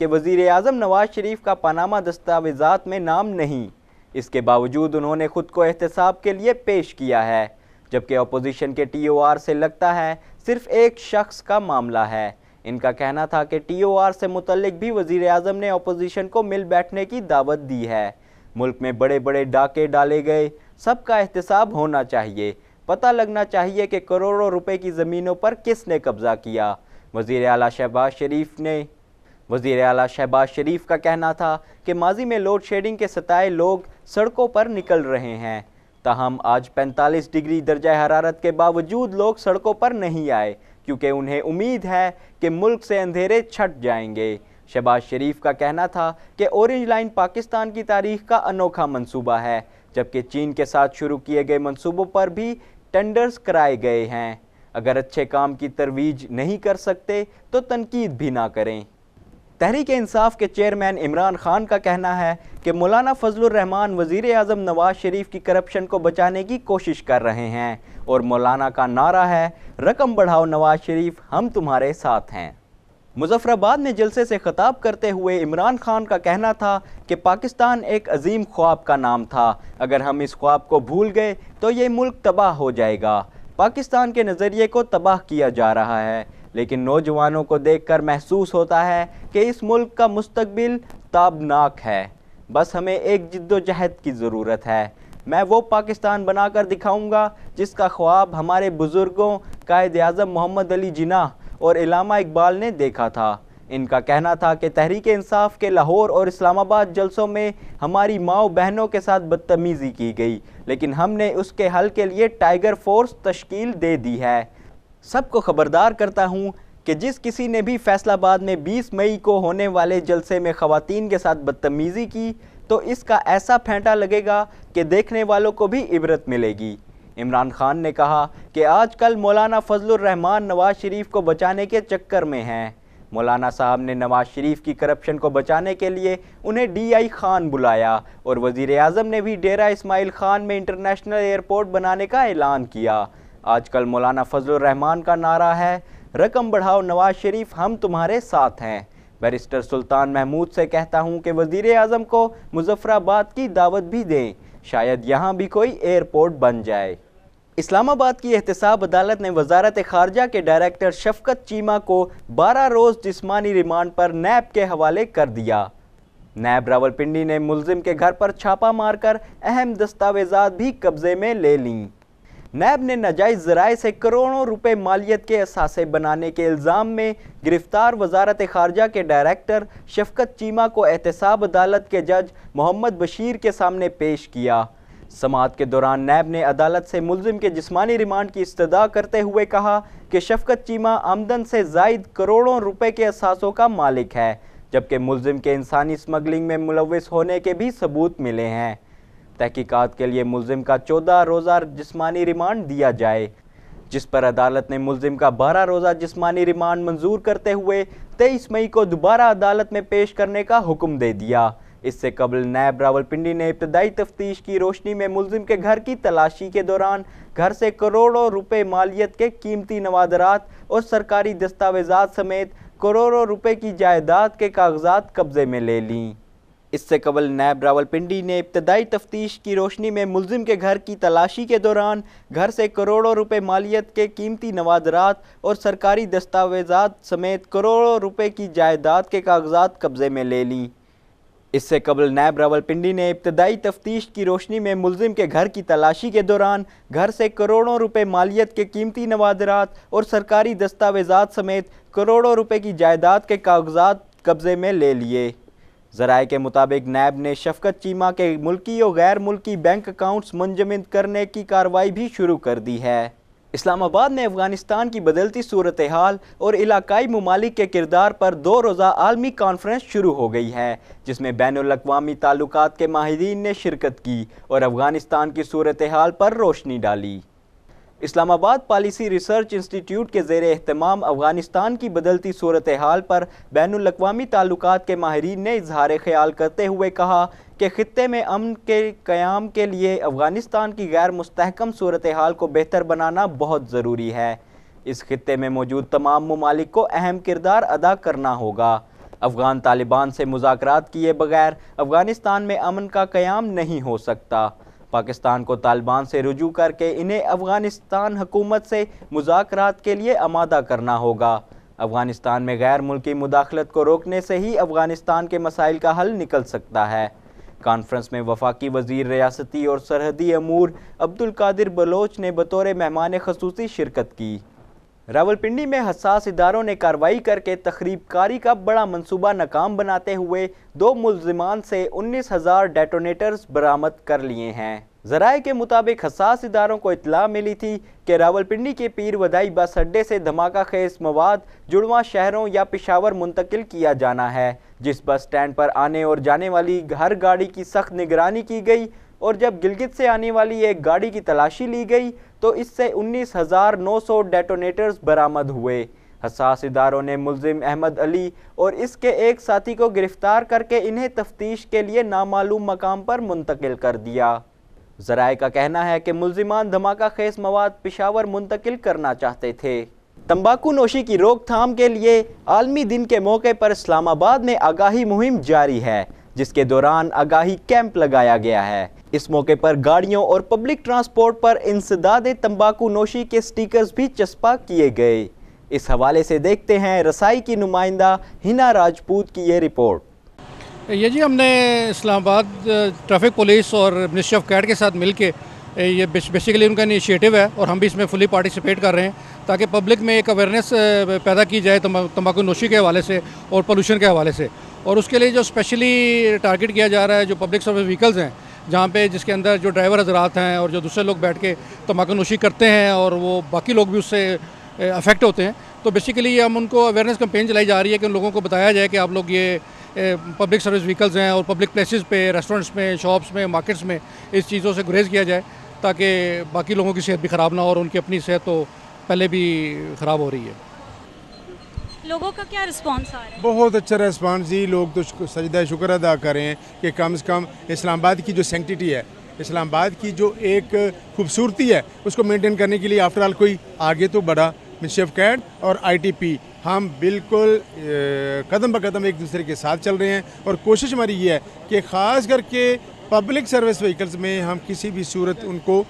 کہ وزیر اعظم نواز شریف کا پاناما دستاویزات میں نام نہیں، اس کے باوجود انہوں نے خود کو احتساب کے لیے پیش کیا ہے. جبکہ اپوزیشن کے ٹی او آر سے لگتا ہے صرف ایک شخص کا معاملہ ہے۔ ان کا کہنا تھا کہ ٹی او آر سے متعلق بھی وزیر اعظم نے اپوزیشن کو مل بیٹھنے کی دعوت دی ہے۔ ملک میں بڑے بڑے ڈاکے ڈالے گئے، سب کا احتساب ہونا چاہیے، پتہ لگنا چاہیے کہ کروڑوں روپے کی زمینوں پر کس نے قبضہ کیا۔ وزیر اعلیٰ شہباز شریف کا کہنا تھا کہ ماضی میں لوڈ شیڈنگ کے ستائے لوگ سڑکوں پر نکل رہے ہیں، تاہم آج 45 ڈگری درجہ حرارت کے باوجود لوگ سڑکوں پر نہیں آئے کیونکہ انہیں امید ہے کہ ملک سے اندھیرے چھٹ جائیں گے۔ شہباز شریف کا کہنا تھا کہ اورنج لائن پاکستان کی تاریخ کا انوکھا منصوبہ ہے، جبکہ چین کے ساتھ شروع کیے گئے منصوبوں پر بھی ٹینڈرز کرائے گئے ہیں۔ اگر اچھے کام کی ترویج نہیں کر سکتے تو تنقید بھی نہ کریں۔ تحریک انصاف کے چیئرمین عمران خان کا کہنا ہے کہ مولانا فضل الرحمان وزیر اعظم نواز شریف کی کرپشن کو بچانے کی کوشش کر رہے ہیں اور مولانا کا نعرہ ہے رقم بڑھاؤ نواز شریف ہم تمہارے ساتھ ہیں۔ مظفر آباد میں جلسے سے خطاب کرتے ہوئے عمران خان کا کہنا تھا کہ پاکستان ایک عظیم خواب کا نام تھا، اگر ہم اس خواب کو بھول گئے تو یہ ملک تباہ ہو جائے گا۔ پاکستان کے نظریے کو تباہ کیا جا رہا ہے، لیکن نوجوانوں کو دیکھ کر محسوس ہوتا ہے کہ اس ملک کا مستقبل تابناک ہے، بس ہمیں ایک جد و جہد کی ضرورت ہے۔ میں وہ پاکستان بنا کر دکھاؤں گا جس کا خواب ہمارے بزرگوں قائد اعظم محمد علی جناح اور علامہ اقبال نے دیکھا تھا۔ ان کا کہنا تھا کہ تحریک انصاف کے لاہور اور اسلام آباد جلسوں میں ہماری ماؤں بہنوں کے ساتھ بدتمیزی کی گئی، لیکن ہم نے اس کے حل کے لیے ٹائیگر فورس تشکیل دے دی ہے۔ سب کو خبردار کرتا ہوں کہ جس کسی نے بھی فیصل آباد میں 20 مئی کو ہونے والے جلسے میں خواتین کے ساتھ بدتمیزی کی تو اس کا ایسا پھینٹا لگے گا کہ دیکھنے والوں کو بھی عبرت ملے گی۔ عمران خان نے کہا کہ آج کل مولانا فضل الرحمان نواز شریف کو بچانے کے چکر میں ہیں۔ مولانا صاحب نے نواز شریف کی کرپشن کو بچانے کے لیے انہیں ڈی آئی خان بلایا اور وزیر اعظم نے بھی ڈیرہ اسماعیل خان میں انٹرنیشنل ایئرپورٹ بنانے کا اعلان کیا۔ آج کل مولانا فضل الرحمان کا نعرہ ہے رقم بڑھاؤ نواز شریف ہم تمہارے ساتھ ہیں۔ بیرسٹر سلطان محمود سے کہتا ہوں کہ وزیر اعظم کو مظفر آباد کی دعوت بھی دیں، شاید یہاں بھی کوئی ایئرپورٹ بن جائے۔ اسلام آباد کی احتساب عدالت نے وزارت خارجہ کے ڈائریکٹر شفقت چیمہ کو 12 روز جسمانی ریمانڈ پر نیب کے حوالے کر دیا۔ نیب راولپنڈی نے ملزم کے گھر پر چھاپہ مار کر اہم دستاویزات بھی قبضے میں لے لیں۔ نیب نے ناجائز ذرائع سے کروڑوں روپے مالیت کے اثاثے بنانے کے الزام میں گرفتار وزارت خارجہ کے ڈائریکٹر شفقت چیمہ کو احتساب عدالت کے جج محمد بشیر کے سامنے پیش کیا۔ سماعت کے دوران نیب نے عدالت سے ملزم کے جسمانی ریمانڈ کی استدعا کرتے ہوئے کہا کہ شفقت چیمہ آمدن سے زائد کروڑوں روپے کے اثاثوں کا مالک ہے، جبکہ ملزم کے انسانی اسمگلنگ میں ملوث ہونے کے بھی ثبوت ملے ہیں۔ تحقیقات کے لیے ملزم کا 14 روزہ جسمانی ریمانڈ دیا جائے، جس پر عدالت نے ملزم کا 12 روزہ جسمانی ریمانڈ منظور کرتے ہوئے 23 مئی کو دوبارہ عدالت میں پیش کرنے کا حکم دے دیا۔ اس سے قبل نیب راولپنڈی نے ابتدائی تفتیش کی روشنی میں ملزم کے گھر کی تلاشی کے دوران گھر سے کروڑوں روپے مالیت کے قیمتی نوادرات اور سرکاری دستاویزات سمیت کروڑوں روپے کی جائیداد کے کاغذات قبضے میں لے لیں۔ اس سے قبل نیب راولپنڈی نے ابتدائی تفتیش کی روشنی میں ملزم کے گھر کی تلاشی کے دوران گھر سے کروڑوں روپے مالیت کے قیمتی نوادرات اور سرکاری دستاویزات سمیت کروڑوں روپے کی جائیداد کے کاغذات قبضے میں لے لیں۔ اس سے قبل نیب راولپنڈی نے ابتدائی تفتیش کی روشنی میں ملزم کے گھر کی تلاشی کے دوران گھر سے کروڑوں روپے مالیت کے قیمتی نوادرات اور سرکاری دستاویزات سمیت کروڑوں روپے کی جائیداد کے کاغذات قبضے میں لے لیے۔ ذرائع کے مطابق نیب نے شفقت چیمہ کے ملکی و غیر ملکی بینک اکاؤنٹس منجمد کرنے کی کارروائی بھی شروع کر دی ہے۔ اسلام آباد میں افغانستان کی بدلتی صورتحال اور علاقائی ممالک کے کردار پر 2 روزہ عالمی کانفرنس شروع ہو گئی ہے، جس میں بین الاقوامی تعلقات کے ماہرین نے شرکت کی اور افغانستان کی صورتحال پر روشنی ڈالی۔ اسلام آباد پالیسی ریسرچ انسٹی ٹیوٹ کے زیر اہتمام افغانستان کی بدلتی صورتحال پر بین الاقوامی تعلقات کے ماہرین نے اظہار خیال کرتے ہوئے کہا کہ خطے میں امن کے قیام کے لیے افغانستان کی غیر مستحکم صورتحال کو بہتر بنانا بہت ضروری ہے۔ اس خطے میں موجود تمام ممالک کو اہم کردار ادا کرنا ہوگا۔ افغان طالبان سے مذاکرات کیے بغیر افغانستان میں امن کا قیام نہیں ہو سکتا۔ پاکستان کو طالبان سے رجوع کر کے انہیں افغانستان حکومت سے مذاکرات کے لیے آمادہ کرنا ہوگا۔ افغانستان میں غیر ملکی مداخلت کو روکنے سے ہی افغانستان کے مسائل کا حل نکل سکتا ہے۔ کانفرنس میں وفاقی وزیر ریاستی اور سرحدی امور عبدالقادر بلوچ نے بطور مہمان خصوصی شرکت کی۔ راولپنڈی میں حساس اداروں نے کارروائی کر کے تخریب کاری کا بڑا منصوبہ ناکام بناتے ہوئے 2 ملزمان سے 19,000 ڈیٹونیٹرز برآمد کر لیے ہیں۔ ذرائع کے مطابق حساس اداروں کو اطلاع ملی تھی کہ راولپنڈی کے پیر ودائی بس اڈے سے دھماکہ خیز مواد جڑواں شہروں یا پشاور منتقل کیا جانا ہے، جس بس سٹینڈ پر آنے اور جانے والی ہر گاڑی کی سخت نگرانی کی گئی، اور جب گلگت سے آنے والی ایک گاڑی کی تلاشی لی گئی تو اس سے 19,900 ڈیٹونیٹرز برآمد ہوئے۔ حساس اداروں نے ملزم احمد علی اور اس کے ایک ساتھی کو گرفتار کر کے انہیں تفتیش کے لیے نامعلوم مقام پر منتقل کر دیا۔ ذرائع کا کہنا ہے کہ ملزمان دھماکہ خیز مواد پشاور منتقل کرنا چاہتے تھے۔ تمباکو نوشی کی روک تھام کے لیے عالمی دن کے موقع پر اسلام آباد میں آگاہی مہم جاری ہے، جس کے دوران آگاہی کیمپ لگایا گیا ہے۔ اس موقع پر گاڑیوں اور پبلک ٹرانسپورٹ پر انسداد تمباکو نوشی کے سٹیکرز بھی چسپاں کیے گئے۔ اس حوالے سے دیکھتے ہیں رسائی کی نمائندہ ہنا راجپوت کی یہ رپورٹ۔ یہ جی ہم نے اسلام آباد ٹریفک پولیس اور منسٹری آف کیڈ کے ساتھ مل کے یہ بیسیکلی ان کا انیشیٹو ہے اور ہم بھی اس میں فلی پارٹیسپیٹ کر رہے ہیں تاکہ پبلک میں ایک اویئرنیس پیدا کی جائے تمباکو نوشی کے حوالے سے اور پولوشن کے حوالے سے۔ اور اس کے لیے جو اسپیشلی ٹارگٹ کیا جا رہا ہے جو پبلک سروس وہیکلز ہیں، جہاں پہ جس کے اندر جو ڈرائیور حضرات ہیں اور جو دوسرے لوگ بیٹھ کے تمباکو نوشی کرتے ہیں اور وہ باقی لوگ بھی اس سے افیکٹ ہوتے ہیں، تو بیسیکلی ہم ان کو اویئرنیس کمپین چلائی جا رہی ہے کہ ان لوگوں کو بتایا جائے کہ آپ لوگ یہ پبلک سروس وہیکلز ہیں اور پبلک پلیسز پہ، ریسٹورنٹس میں، شاپس میں، مارکیٹس میں اس چیزوں سے گریز کیا جائے تاکہ باقی لوگوں کی صحت بھی خراب نہ ہو، اور ان کی اپنی صحت تو پہلے بھی خراب ہو رہی ہے۔ لوگوں کا کیا رسپانس آ رہا ہے؟ بہت اچھا ریسپانس جی، لوگ تو سجدہ شکر ادا کریں کہ کم سے کم اسلام آباد کی جو سینکٹیٹی ہے، اسلام آباد کی جو ایک خوبصورتی ہے، اس کو مینٹین کرنے کے لیے آفٹر آل کوئی آگے تو بڑھا۔ منسٹری آف کیڈ اور ITP ہم بالکل قدم بہ قدم ایک دوسرے کے ساتھ چل رہے ہیں، اور کوشش ہماری یہ ہے کہ خاص کر کے پبلک سروس وہیکلز میں ہم کسی بھی صورت ان کو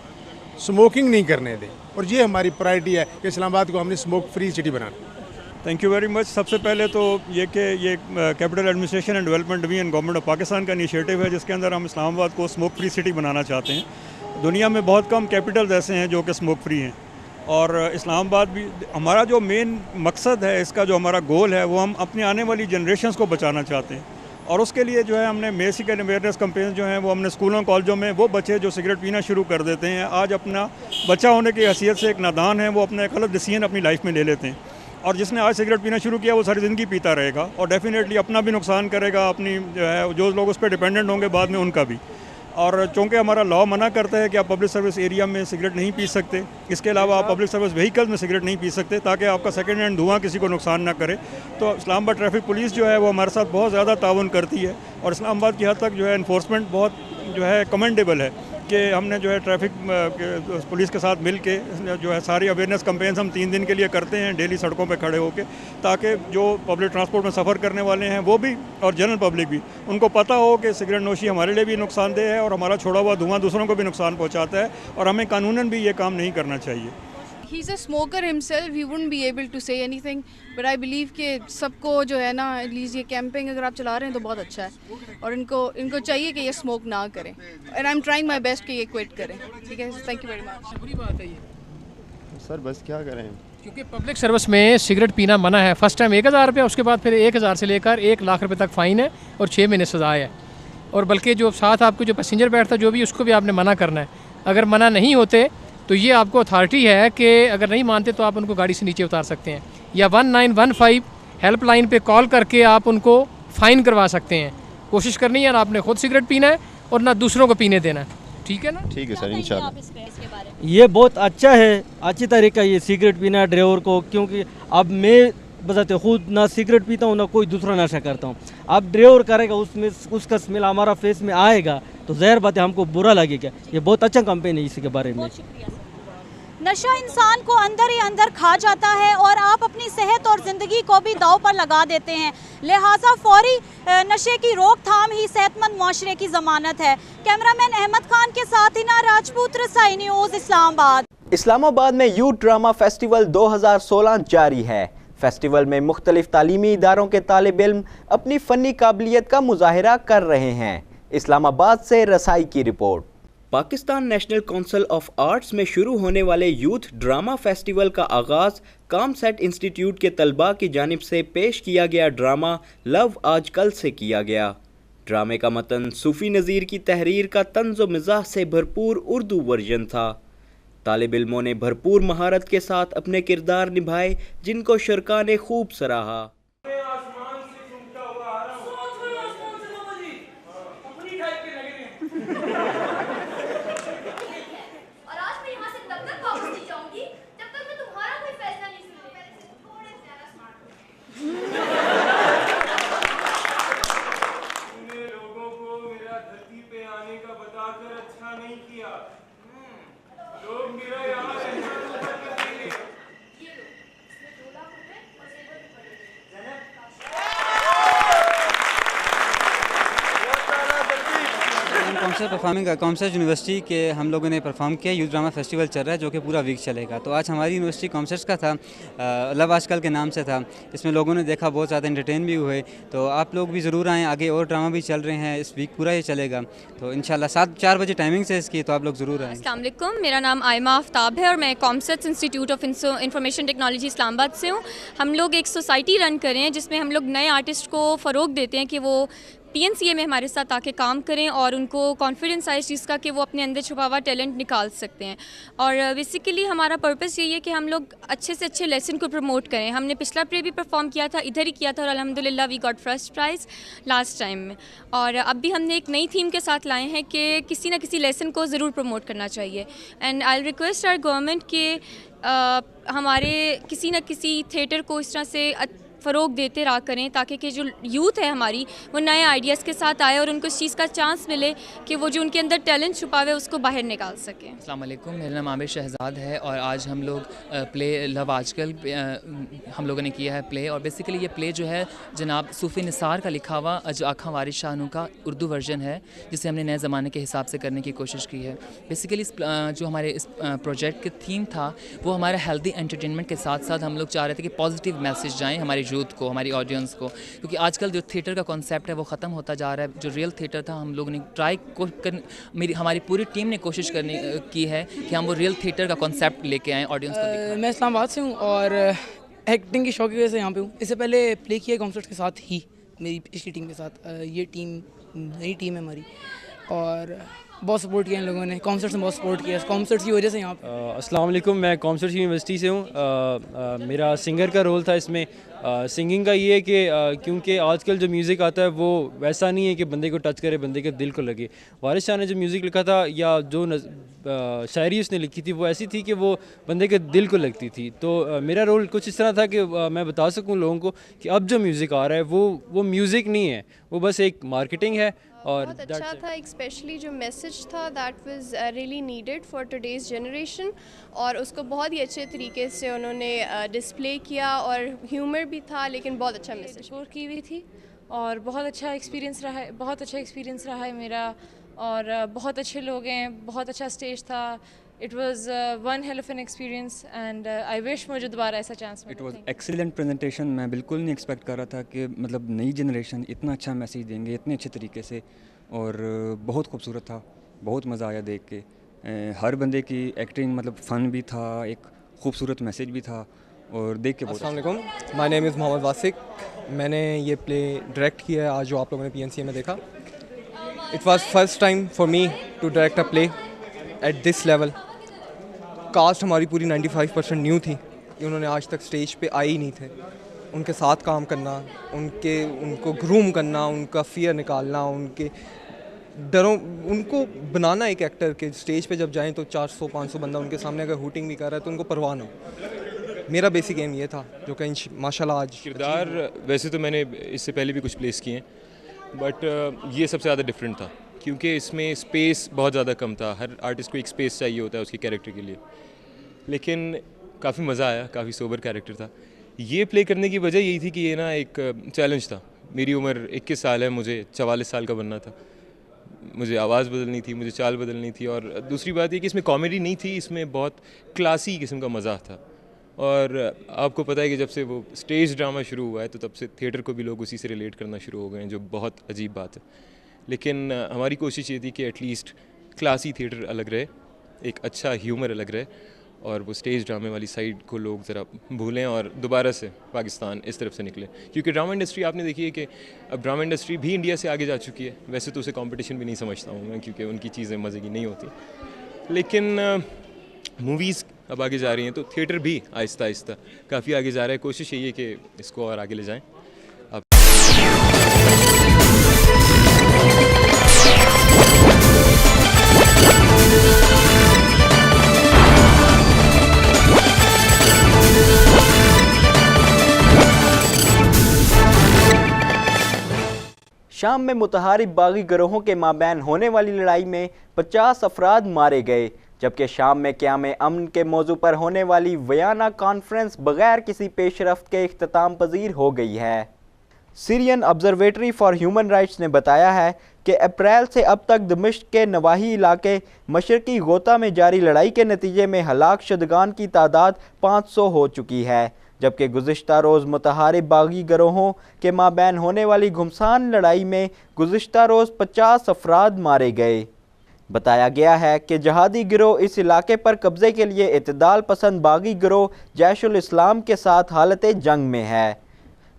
سموکنگ نہیں کرنے دیں، اور یہ ہماری پرائرٹی ہے کہ اسلام آباد کو ہم نے سموک فری سٹی بنانا۔ Thank you very much. سب سے پہلے تو یہ کہ یہ capital administration and development division government of Pakistan کا انیشیٹو ہے، جس کے اندر ہم اسلام آباد کو اسموک فری سٹی بنانا چاہتے ہیں۔ دنیا میں بہت کم کیپٹلز ایسے ہیں جو کہ اسموک فری ہیں، اور اسلام آباد بھی ہمارا جو مین مقصد ہے، اس کا جو ہمارا گول ہے، وہ ہم اپنی آنے والی جنریشنز کو بچانا چاہتے ہیں، اور اس کے لیے جو ہے ہم نے بیسک اویئرنیس کمپین جو ہیں وہ ہم نے اسکولوں کالجوں میں، وہ بچے جو سگریٹ پینا شروع کر دیتے ہیں، آج اپنا بچہ ہونے کی حیثیت سے ایک نادان ہے، وہ اپنا ایک غلط ڈیسیژن اپنی لائف میں لے لیتے ہیں، اور جس نے آج سگریٹ پینا شروع کیا وہ ساری زندگی پیتا رہے گا، اور ڈیفینیٹلی اپنا بھی نقصان کرے گا، اپنی جو ہے جو لوگ اس پہ ڈیپینڈنٹ ہوں گے بعد میں ان کا بھی۔ اور چونکہ ہمارا لا منع کرتا ہے کہ آپ پبلک سروس ایریا میں سگریٹ نہیں پی سکتے، اس کے علاوہ آپ پبلک سروس وہیکل میں سگریٹ نہیں پی سکتے تاکہ آپ کا سیکنڈ ہینڈ دھواں کسی کو نقصان نہ کرے، تو اسلام آباد ٹریفک پولیس جو ہے وہ ہمارے ساتھ بہت زیادہ تعاون کرتی ہے، اور اسلام آباد کی حد تک جو ہے انفورسمنٹ بہت جو ہے کمنڈیبل ہے کہ ہم نے جو ہے ٹریفک پولیس کے ساتھ مل کے جو ہے ساری اویئرنیس کمپینز ہم 3 دن کے لیے کرتے ہیں ڈیلی سڑکوں پہ کھڑے ہو کے، تاکہ جو پبلک ٹرانسپورٹ میں سفر کرنے والے ہیں وہ بھی اور جنرل پبلک بھی، ان کو پتہ ہو کہ سگریٹ نوشی ہمارے لیے بھی نقصان دہ ہے اور ہمارا چھوڑا ہوا دھواں دوسروں کو بھی نقصان پہنچاتا ہے، اور ہمیں قانوناً بھی یہ کام نہیں کرنا چاہیے۔ He's a smoker himself, he wouldn't be able to say anything, but I believe کہ سب کو جو ہے نا at least یہ کیمپنگ اگر آپ چلا رہے ہیں تو بہت اچھا ہے، اور ان کو چاہیے کہ یہ اسموک نہ کریں، and I'm trying my best کہ یہ کوئٹ کریں، ٹھیک ہے، thank you very much۔ بری بات ہے یہ سر بس کیا کریں، کیونکہ پبلک سروس میں سگریٹ پینا منع ہے۔ فرسٹ ٹائم 1,000 روپے، اس کے بعد پھر 1,000 سے لے کر 1,00,000 روپے تک فائن ہے اور 6 مہینے سزا ہے، اور بلکہ جو ساتھ آپ کو جو پیسنجر بیٹھتا ہے جو بھی، اس کو بھی آپ نے منع کرنا ہے۔ اگر منع نہیں ہوتے تو یہ آپ کو اتھارٹی ہے کہ اگر نہیں مانتے تو آپ ان کو گاڑی سے نیچے اتار سکتے ہیں، یا 1915 ہیلپ لائن پہ کال کر کے آپ ان کو فائن کروا سکتے ہیں۔ کوشش کرنی ہے، اور آپ نے خود سگریٹ پینا ہے اور نہ دوسروں کو پینے دینا ہے، ٹھیک ہے نا؟ ٹھیک ہے سر، انشاءاللہ۔ یہ بہت اچھا ہے، اچھی طریقہ یہ سگریٹ پینا ڈرائیور کو، کیونکہ اب میں بذات خود نہ سگریٹ پیتا ہوں نہ کوئی دوسرا نشہ کرتا ہوں، اب ڈرائیور کرے گا اس کا اسمیل ہمارا فیس میں آئے گا تو ظاہر بات ہے ہم کو برا لگے گا۔ یہ بہت اچھا کمپین ہے اس کے بارے میں۔ नशा इंसान को अंदर ही अंदर खा जाता है और आप अपनी सेहत और ज़िंदगी को भी दांव पर लगा देते हैं। लिहाजा फौरी नशे की रोकथाम ही सेहतमंद मुआशरे की ज़मानत है। कैमरामैन अहमद खान के साथ हिना राजपूत, रसाई न्यूज़, इस्लामाबाद। इस्लामाबाद में यूथ ड्रामा फेस्टिवल 2016 जारी है। फेस्टिवल में मुख्तलिफ तालीमी इदारों के तालिब इल्म अपनी फ़नी काबिलियत का मुजाहिरा कर रहे हैं। इस्लामाबाद से रसाई की report. Pakistan national council of arts में शुरू होने वाले यूथ ड्रामा फेस्टिवल का आगाज़ कामसेट इंस्टीट्यूट के तलबा की जानिब से पेश किया गया ड्रामा लव आजकल से किया गया। ड्रामे का मतन सूफ़ी नज़ीर की तहरीर का तंज़ो मिज़ाह से भरपूर उर्दू वर्जन था। तालिब इल्मों ने भरपूर महारत के साथ अपने किरदार निभाए, जिनको शुरका ने खूब सराहा। कॉमसेट यूनिवर्सिटी के हम लोगों ने परफॉर्म किया। यूथ ड्रामा फेस्टिवल चल रहा है जो कि पूरा वीक चलेगा। तो आज हमारी यूनिवर्सिटी कॉमसेट्स का था, लव आजकल के नाम से था। इसमें लोगों ने देखा, बहुत ज़्यादा एंटरटेन भी हुए। तो आप लोग भी ज़रूर आएँ, आगे और ड्रामा भी चल रहे हैं, इस वीक पूरा ये चलेगा। तो इंशाल्लाह 4 बजे टाइमिंग से इसकी, तो आप लोग ज़रूर आएँ। अस्सलाम वालेकुम, मेरा नाम आयमा आफ्ताब है और मैं COMSATS institute of information technology Islamabad से हूँ। हम लोग एक सोसाइटी रन कर रहे हैं जिसमें हम लोग नए आर्टिस्ट को फ़रोग देते हैं कि वो PNCA में हमारे साथ आके काम करें और उनको कॉन्फिडेंस आए इस चीज़ का कि वो अपने अंदर छुपा हुआ टैलेंट निकाल सकते हैं। और बेसिकली हमारा पर्पस यही है कि हम लोग अच्छे से अच्छे लेसन को प्रमोट करें। हमने पिछला प्ले भी परफॉर्म किया था, इधर ही किया था और अल्हम्दुलिल्लाह we got first prize last time में। और अब भी हमने एक नई थीम के साथ लाए हैं कि किसी न किसी लेसन को ज़रूर प्रमोट करना चाहिए। And I request our government के हमारे किसी न किसी थिएटर को इस तरह से फ़रोग देते रहा करें ताकि कि जो यूथ है हमारी वो नए आइडियाज़ के साथ आए और उनको इस चीज़ का चांस मिले कि वो जो उनके अंदर टैलेंट छुपा हुआ है उसको बाहर निकाल सकें। अस्सलाम वालेकुम, मेरा नाम आबिद शहजाद है और आज हम लोग प्ले लव आजकल हम लोगों ने किया है प्ले। और बेसिकली ये प्ले जो है जनाब सूफ़ी निसार का लिखा हुआ अज आखा वारिस शाहनू का उर्दू वर्जन है, जिसे हमने नए ज़माने के हिसाब से करने की कोशिश की है। बेसिकली जो हमारे इस प्रोजेक्ट की थीम था वो हमारे हेल्दी एंटरटेनमेंट के साथ साथ हम लोग चाह रहे थे कि पॉजिटिव मैसेज जाएँ हमारे यूथ को, हमारी ऑडियंस को, क्योंकि आजकल जो थिएटर का कॉन्सेप्ट है वो ख़त्म होता जा रहा है। जो रियल थिएटर था हम लोगों ने हमारी पूरी टीम ने कोशिश की है कि हम वो रियल थिएटर का कॉन्सेप्ट लेके आएँ ऑडियंस को। मैं इस्लामाबाद से हूँ और एक्टिंग की शौक की वजह से यहाँ पे हूँ। इससे पहले प्ले किया कॉन्सर्ट के साथ ही, मेरी पिछली टीम के साथ। ये टीम नई टीम है हमारी और बहुत सपोर्ट किया इन लोगों ने, कॉन्सर्ट्स में बहुत सपोर्ट किया, कॉन्सर्ट्स की वजह से यहाँ पे। अस्सलाम वालेकुम, मैं कॉमसेट्स यूनिवर्सिटी से हूँ। मेरा सिंगर का रोल था इसमें। सिंगिंग का ये है कि क्योंकि आजकल जो म्यूज़िक आता है वो वैसा नहीं है कि बंदे को टच करे, बंदे के दिल को लगे। वारिस शाह ने जो म्यूज़िक लिखा था या जो शायरी उसने लिखी थी वो ऐसी थी कि वो बंदे के दिल को लगती थी। तो मेरा रोल कुछ इस तरह था कि मैं बता सकूँ लोगों को कि अब जो म्यूज़िक आ रहा है वो म्यूज़िक नहीं है, वो बस एक मार्केटिंग है। और बहुत अच्छा था, स्पेशली जो मैसेज था that was really needed for today's generation और उसको बहुत ही अच्छे तरीके से उन्होंने डिस्प्ले किया और ह्यूमर भी था, लेकिन बहुत अच्छा मैसेज स्कोर की हुई थी और बहुत अच्छा एक्सपीरियंस रहा है मेरा। और बहुत अच्छे लोग हैं, बहुत अच्छा स्टेज था। It was one hell of an experience and I wish मुझे दोबारा ऐसा चांस मिले। It was excellent presentation. मैं बिल्कुल नहीं एक्सपेक्ट कर रहा था कि मतलब नई जनरेशन इतना अच्छा मैसेज देंगे इतने अच्छे तरीके से, और बहुत खूबसूरत था, बहुत मज़ा आया देख के। हर बंदे की एक्टिंग मतलब फ़न भी था, एक खूबसूरत मैसेज भी था और देख के बहुत। अस्सलाम वालेकुम, माय नेम इज़ मोहम्मद वासिक। मैंने ये प्ले डायरेक्ट किया है आज जो आप लोगों ने PNCA में देखा। It was first time for me to direct a play at this level. Cast हमारी पूरी 95% न्यू थी, उन्होंने आज तक स्टेज पे आए ही नहीं थे। उनके साथ काम करना, उनको ग्रूम करना, उनका फियर निकालना, उनके डरों उनको बनाना एक एक्टर के स्टेज पे जब जाएं तो 400-500 बंदा उनके सामने अगर हूटिंग भी कर रहा है तो उनको परवाह ना हो। मेरा बेसिक एम ये था जो कि माशाल्लाह आज किरदार। वैसे तो मैंने इससे पहले भी कुछ प्लेस किए हैं, बट ये सबसे ज़्यादा डिफरेंट था क्योंकि इसमें स्पेस बहुत ज़्यादा कम था। हर आर्टिस्ट को एक स्पेस चाहिए होता है उसके कैरेक्टर के लिए, लेकिन काफ़ी मज़ा आया, काफ़ी सोबर कैरेक्टर था। ये प्ले करने की वजह यही थी कि ये ना एक चैलेंज था। मेरी उम्र 21 साल है, मुझे 44 साल का बनना था, मुझे आवाज़ बदलनी थी, मुझे चाल बदलनी थी, और दूसरी बात ये कि इसमें कॉमेडी नहीं थी, इसमें बहुत क्लासी किस्म का मज़ाक था। और आपको पता है कि जब से वो स्टेज ड्रामा शुरू हुआ है तो तब से थिएटर को भी लोग उसी से रिलेट करना शुरू हो गए हैं, जो बहुत अजीब बात है। लेकिन हमारी कोशिश ये थी कि एटलीस्ट क्लासी थिएटर अलग रहे, एक अच्छा ह्यूमर अलग रहे, और वो स्टेज ड्रामे वाली साइड को लोग ज़रा भूलें और दोबारा से पाकिस्तान इस तरफ से निकले। क्योंकि ड्रामा इंडस्ट्री आपने देखी है कि अब ड्रामा इंडस्ट्री भी इंडिया से आगे जा चुकी है। वैसे तो उसे कंपटीशन भी नहीं समझता हूँ मैं, क्योंकि उनकी चीज़ें मज़े की नहीं होती, लेकिन मूवीज़ अब आगे जा रही हैं, तो थिएटर भी आहिस्ता आहिस्ता काफ़ी आगे जा रहा है। कोशिश यही है कि इसको और आगे ले जाएँ। शाम में मुतहारिब बागी गिरोहों के माबैन होने वाली लड़ाई में 50 अफराद मारे गए, जबकि शाम में क़याम अमन के मौजू पर होने वाली वियना कॉन्फ्रेंस बगैर किसी पेशरफ्त के इख्तिताम पजीर हो गई है। Syrian observatory for human rights ने बताया है कि अप्रैल से अब तक दमिश्क के नवाही इलाके मशरकी गोता में जारी लड़ाई के नतीजे में हलाक शुदगान की तादाद 500 हो चुकी है, जबकि गुज़िश्ता रोज़ मुतहारिब बागी गिरोहों के माबैन होने वाली घुमसान लड़ाई में गुज़िश्ता रोज़ 50 अफराद मारे गए। बताया गया है कि जहादी गिरोह इस इलाके पर कब्ज़े के लिए इत्तेदाल पसंद बागी गिरोह जैशुल इस्लाम के साथ हालत जंग में है।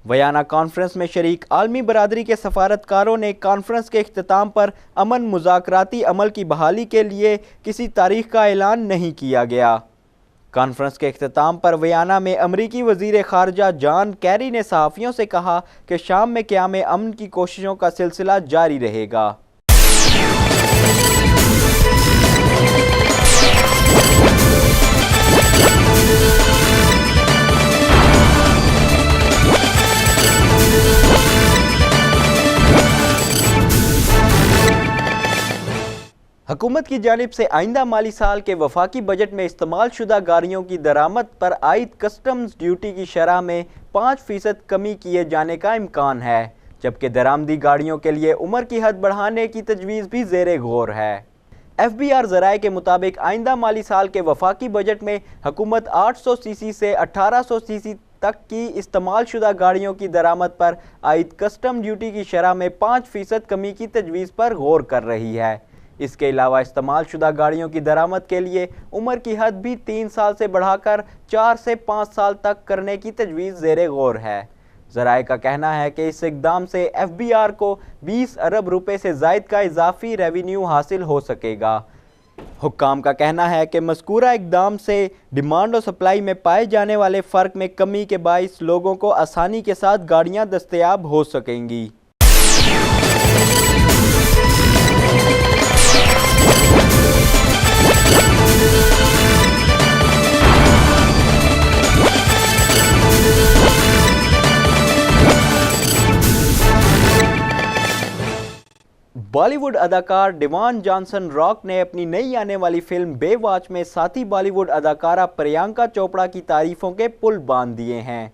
वियना कॉन्फ्रेंस में शरीक आलमी बरादरी के सफारतकारों ने कॉन्फ्रेंस के इख्तिताम पर अमन मुज़ाकराती अमल की बहाली के लिए किसी तारीख का ऐलान नहीं किया गया। कॉन्फ्रेंस के इख्तिताम पर वियना में अमरीकी वज़ीर ख़ारजा जॉन कैरी ने सहाफ़ियों से कहा कि शाम में क़याम अमन की कोशिशों का सिलसिला जारी रहेगा। हुकूमत की जानिब से आइंदा माली साल के वफाकी बजट में इस्तेमाल शुदा गाड़ियों की दरामद पर आयद कस्टम्स ड्यूटी की शरह में 5% कमी किए जाने का इम्कान है, जबकि दरामदी गाड़ियों के लिए उम्र की हद बढ़ाने की तजवीज़ भी ज़ेरे गौर है। FBR ज़राए के मुताबिक आइंदा माली साल के वफाकी बजट में हुकूमत 800 सीसी से 1800 सीसी तक की इस्तेमाल शुदा गाड़ियों की दरामद पर आयद कस्टम ड्यूटी की शरह में 5% कमी की तजवीज़ पर गौर कर रही है। इसके अलावा इस्तेमाल शुदा गाड़ियों की दरामद के लिए उम्र की हद भी 3 साल से बढ़ाकर 4 से 5 साल तक करने की तजवीज़ ज़ेरे गौर है। ज़राए का कहना है कि इस इक़दाम से FBR को 20 अरब रुपए से ज़ायद का इजाफी रेवेन्यू हासिल हो सकेगा। हुक्काम का कहना है कि मज़कूरा इक़दाम से डिमांड और सप्लाई में पाए जाने वाले फ़र्क में कमी के बाइस लोगों को आसानी के साथ गाड़ियाँ दस्तयाब हो सकेंगी। बॉलीवुड अदाकार डिवान जॉनसन रॉक ने अपनी नई आने वाली फिल्म बेवॉच में साथी बॉलीवुड अदाकारा प्रियंका चोपड़ा की तारीफों के पुल बांध दिए हैं।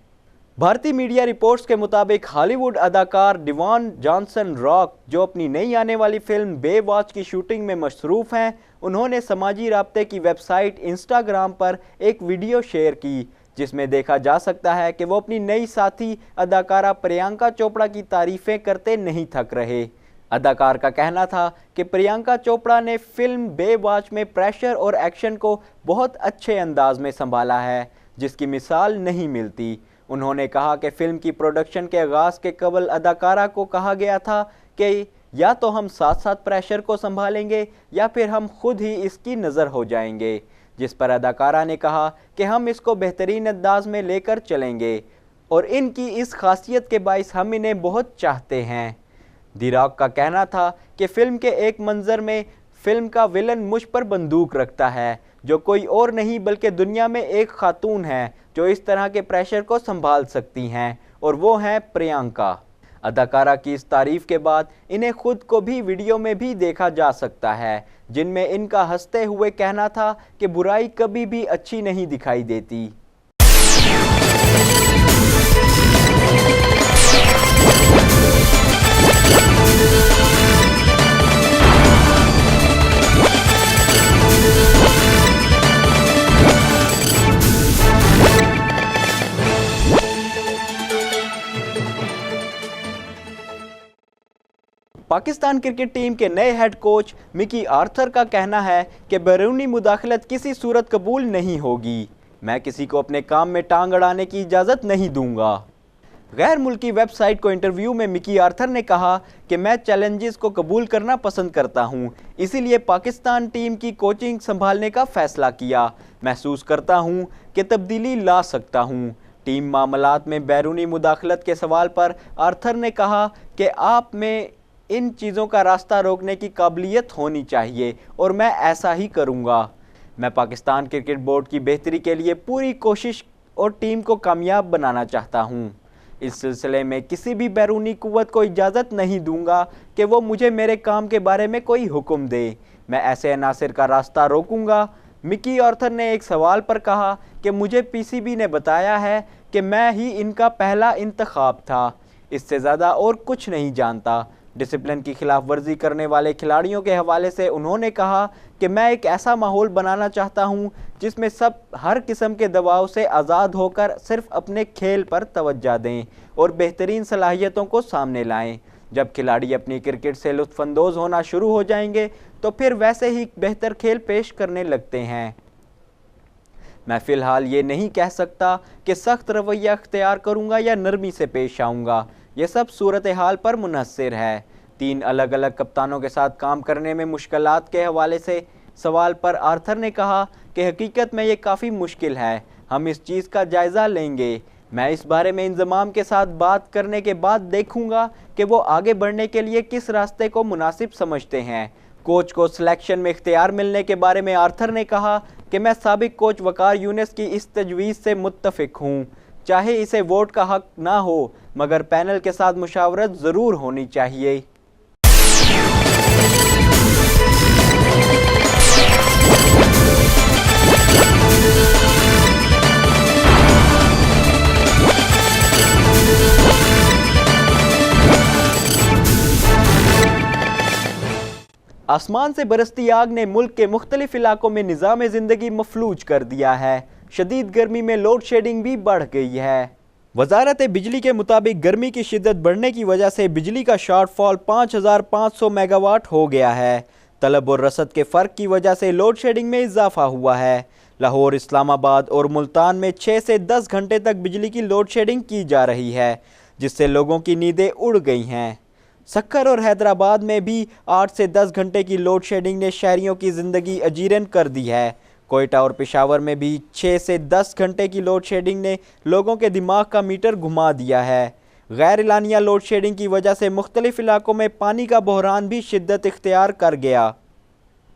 भारतीय मीडिया रिपोर्ट्स के मुताबिक हॉलीवुड अदाकार डिवान जॉनसन रॉक, जो अपनी नई आने वाली फिल्म बेवॉच की शूटिंग में मसरूफ़ हैं, उन्होंने समाजी राब्ते की वेबसाइट इंस्टाग्राम पर एक वीडियो शेयर की, जिसमें देखा जा सकता है कि वो अपनी नई साथी अदाकारा प्रियंका चोपड़ा की तारीफ़ें करते नहीं थक रहे। अदाकार का कहना था कि प्रियंका चोपड़ा ने फिल्म बेवॉच में प्रेशर और एक्शन को बहुत अच्छे अंदाज में संभाला है, जिसकी मिसाल नहीं मिलती। उन्होंने कहा कि फिल्म की प्रोडक्शन के आगाज़ के कबल अदाकारा को कहा गया था कि या तो हम साथ साथ प्रेशर को संभालेंगे या फिर हम खुद ही इसकी नज़र हो जाएंगे, जिस पर अदाकारा ने कहा कि हम इसको बेहतरीन अंदाज में लेकर चलेंगे और इनकी इस खासियत के बाइस हम इन्हें बहुत चाहते हैं। दी रॉक का कहना था कि फिल्म के एक मंजर में फिल्म का विलन मुझ पर बंदूक रखता है, जो कोई और नहीं बल्कि दुनिया में एक खातून है जो इस तरह के प्रेशर को संभाल सकती हैं, और वो हैं प्रियंका। अदाकारा की इस तारीफ के बाद इन्हें खुद को भी वीडियो में भी देखा जा सकता है, जिनमें इनका हंसते हुए कहना था कि बुराई कभी भी अच्छी नहीं दिखाई देती। पाकिस्तान क्रिकेट टीम के नए हेड कोच मिकी आर्थर का कहना है कि बैरूनी मुदाखलत किसी सूरत कबूल नहीं होगी। मैं किसी को अपने काम में टांग अड़ाने की इजाज़त नहीं दूंगा। गैर मुल्की वेबसाइट को इंटरव्यू में मिकी आर्थर ने कहा कि मैं चैलेंजेस को कबूल करना पसंद करता हूं, इसीलिए पाकिस्तान टीम की कोचिंग संभालने का फैसला किया। महसूस करता हूं कि तब्दीली ला सकता हूं। टीम मामलात में बैरूनी मुदाखलत के सवाल पर आर्थर ने कहा कि आप में इन चीज़ों का रास्ता रोकने की काबिलियत होनी चाहिए और मैं ऐसा ही करूँगा। मैं पाकिस्तान क्रिकेट बोर्ड की बेहतरी के लिए पूरी कोशिश और टीम को कामयाब बनाना चाहता हूँ। इस सिलसिले में किसी भी बैरूनी कुव्वत को इजाज़त नहीं दूंगा कि वो मुझे मेरे काम के बारे में कोई हुक्म दे। मैं ऐसे अनासिर का रास्ता रोकूंगा। मिकी आर्थर ने एक सवाल पर कहा कि मुझे पीसीबी ने बताया है कि मैं ही इनका पहला इंतखाब था, इससे ज़्यादा और कुछ नहीं जानता। डिसिप्लिन की खिलाफ वर्जी करने वाले खिलाड़ियों के हवाले से उन्होंने कहा कि मैं एक ऐसा माहौल बनाना चाहता हूं जिसमें सब हर किस्म के दबाव से आज़ाद होकर सिर्फ अपने खेल पर तवज्जो दें और बेहतरीन सलाहियतों को सामने लाएं। जब खिलाड़ी अपनी क्रिकेट से लुत्फ़अंदोज़ होना शुरू हो जाएंगे तो फिर वैसे ही बेहतर खेल पेश करने लगते हैं। मैं फ़िलहाल ये नहीं कह सकता कि सख्त रवैया अख्तियार करूँगा या नरमी से पेश आऊँगा। ये सब सूरत हाल पर मुनहसर है। 3 अलग अलग कप्तानों के साथ काम करने में मुश्किलात के हवाले से सवाल पर आर्थर ने कहा कि हकीकत में ये काफ़ी मुश्किल है। हम इस चीज़ का जायज़ा लेंगे। मैं इस बारे में इंज़माम के साथ बात करने के बाद देखूंगा कि वो आगे बढ़ने के लिए किस रास्ते को मुनासिब समझते हैं। कोच को सिलेक्शन में इख्तियार मिलने के बारे में आर्थर ने कहा कि मैं साबिक कोच वकार यूनिस की इस तजवीज़ से मुत्तफ़िक हूँ। चाहे इसे वोट का हक ना हो, मगर पैनल के साथ मुशावरत ज़रूर होनी चाहिए। आसमान से बरसती आग ने मुल्क के मुख्तलिफ इलाकों में निज़ाम ज़िंदगी मफलूज कर दिया है। शदीद गर्मी में लोड शेडिंग भी बढ़ गई है। वजारत बिजली के मुताबिक गर्मी की शिद्दत बढ़ने की वजह से बिजली का शॉर्टफॉल 5500 मेगावाट हो गया है। तलब और रसद के फ़र्क की वजह से लोड शेडिंग में इजाफा हुआ है। लाहौर, इस्लामाबाद और मुल्तान में 6 से 10 घंटे तक बिजली की लोड शेडिंग की जा रही है, जिससे लोगों की नींदें उड़ गई हैं। सक्कर और हैदराबाद में भी 8 से 10 घंटे की लोड शेडिंग ने शहरियों की ज़िंदगी अजीरन कर दी है। कोयटा और पेशावर में भी 6 से 10 घंटे की लोड शेडिंग ने लोगों के दिमाग का मीटर घुमा दिया है। गैर इलानिया लोड शेडिंग की वजह से मुख्तलिफ इलाकों में पानी का बहरान भी शिद्दत इख्तियार कर गया।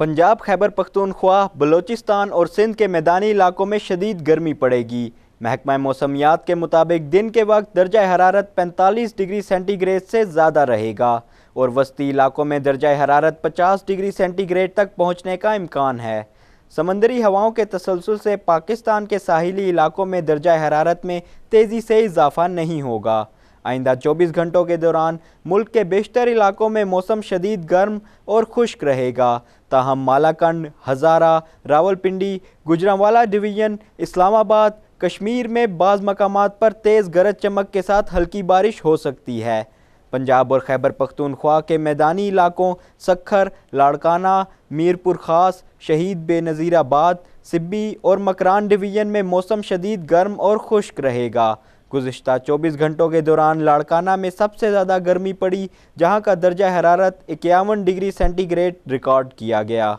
पंजाब, खैबर पख्तूनख्वा, बलोचिस्तान और सिंध के मैदानी इलाकों में शदीद गर्मी पड़ेगी। महकमा मौसमियात के मुताबिक दिन के वक्त दर्जा हरारत 45 डिग्री सेंटीग्रेड से ज़्यादा रहेगा और वस्ती इलाकों में दर्जा हरारत 50 डिग्री सेंटीग्रेड तक पहुँचने का इम्कान है। समंदरी हवाओं के तसलसल से पाकिस्तान के साहिली इलाकों में दर्जा हरारत में तेज़ी से इजाफा नहीं होगा। आइंदा 24 घंटों के दौरान मुल्क के बेशतर इलाकों में मौसम शदीद गर्म और खुश्क रहेगा, ताहम मालाकंड, हज़ारा, रावलपिंडी, गुजरांवाला डिवीज़न, इस्लामाबाद, कश्मीर में बाज़ मकामात पर तेज़ गरज चमक के साथ हल्की बारिश हो सकती है। पंजाब और खैबर पख्तूनख्वा के मैदानी इलाकों सक्खर, लाड़काना, मीरपुर ख़ास, शहीद बेनज़ीराबाद, सिब्बी और मकरान डिवीज़न में मौसम शदीद गर्म और खुश्क रहेगा। गुज़िश्ता 24 घंटों के दौरान लाड़काना में सबसे ज़्यादा गर्मी पड़ी, जहां का दर्जा हरारत 51 डिग्री सेंटीग्रेड रिकॉर्ड किया गया।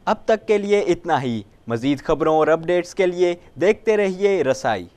अब तक के लिए इतना ही। मज़ीद खबरों और अपडेट्स के लिए देखते रहिए रसाई।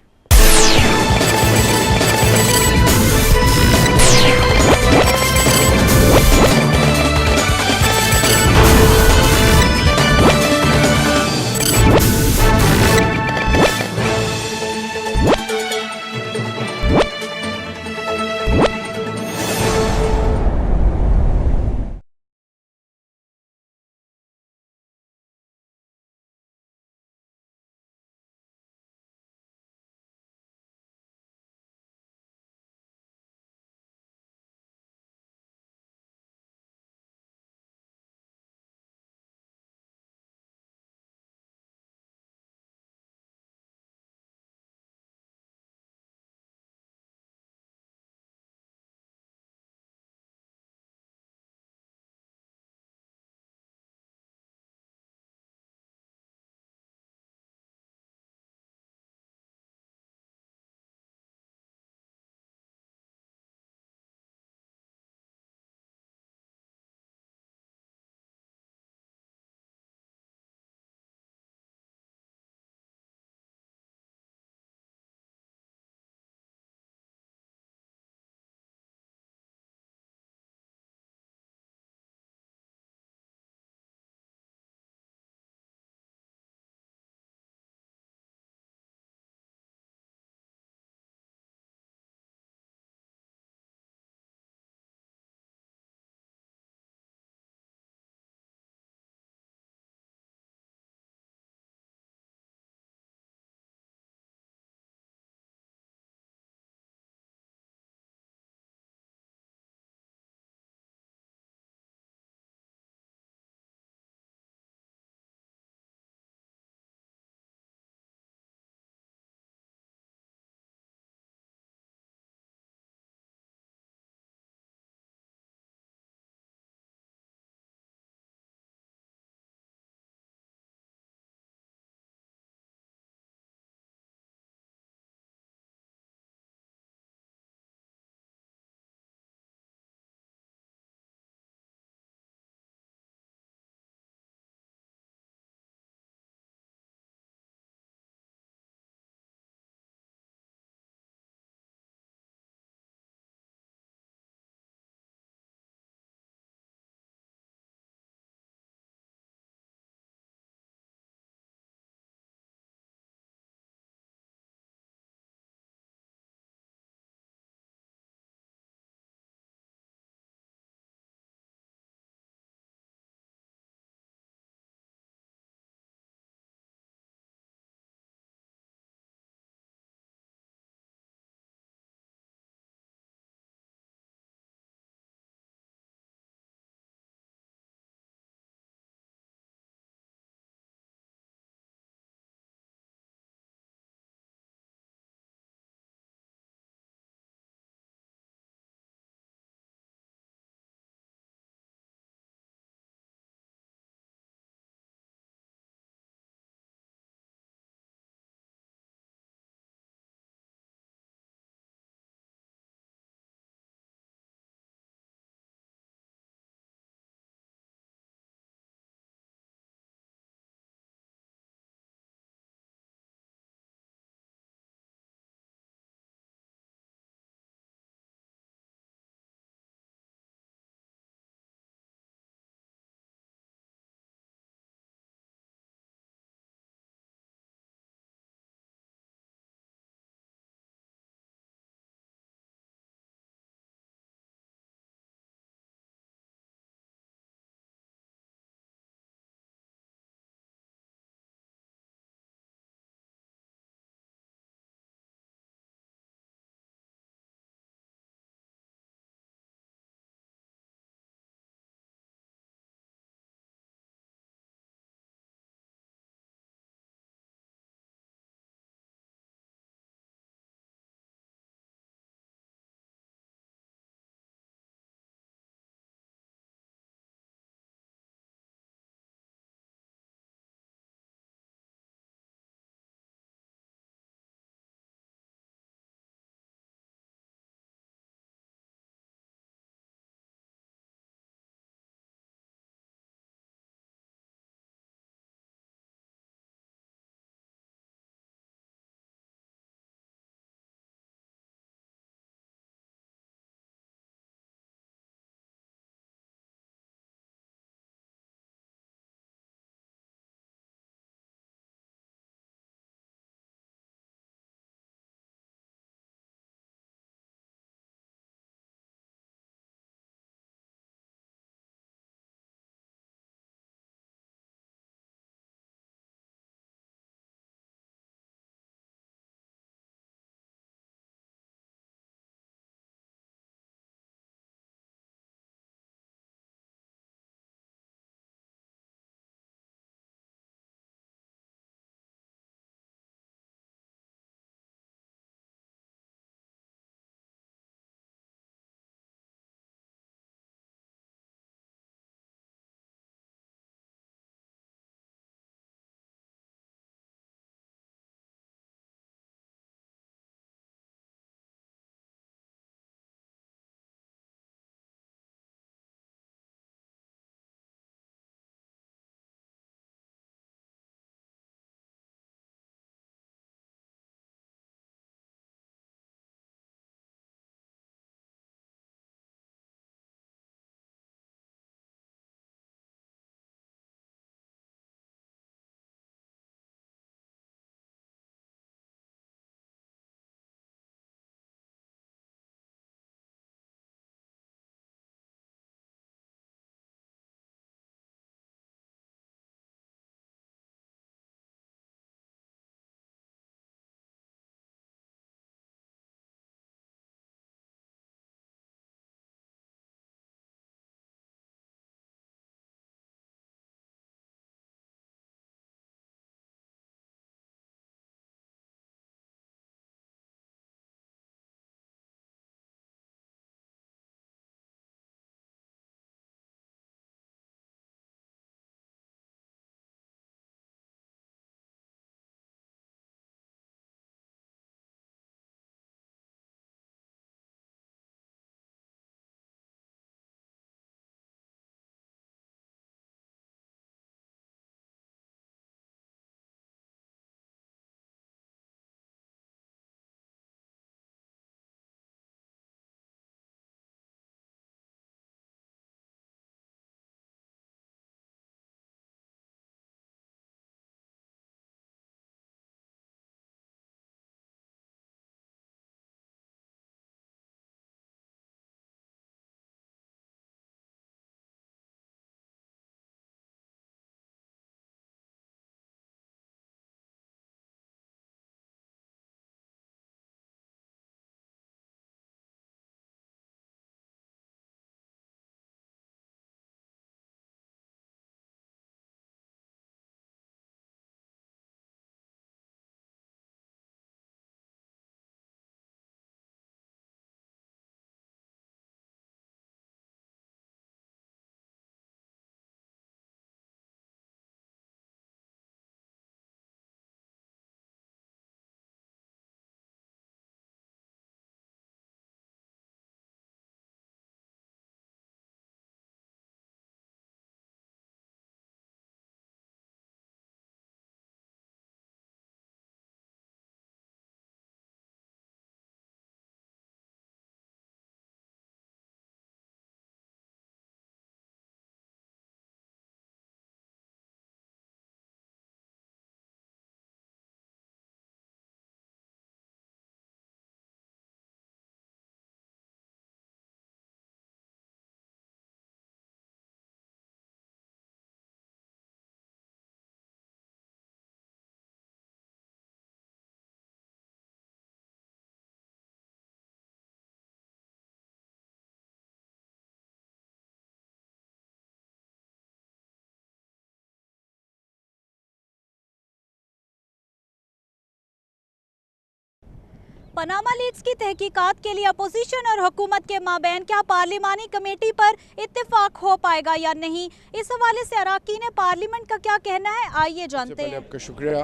पनामा लीक्स की तहकीकात के लिए अपोजिशन और हुकूमत के माबैन क्या पार्लिमानी कमेटी पर इत्तेफाक हो पाएगा या नहीं, इस हवाले से अरकान पार्लियामेंट का क्या कहना है, आइए जानते हैं। आपका शुक्रिया।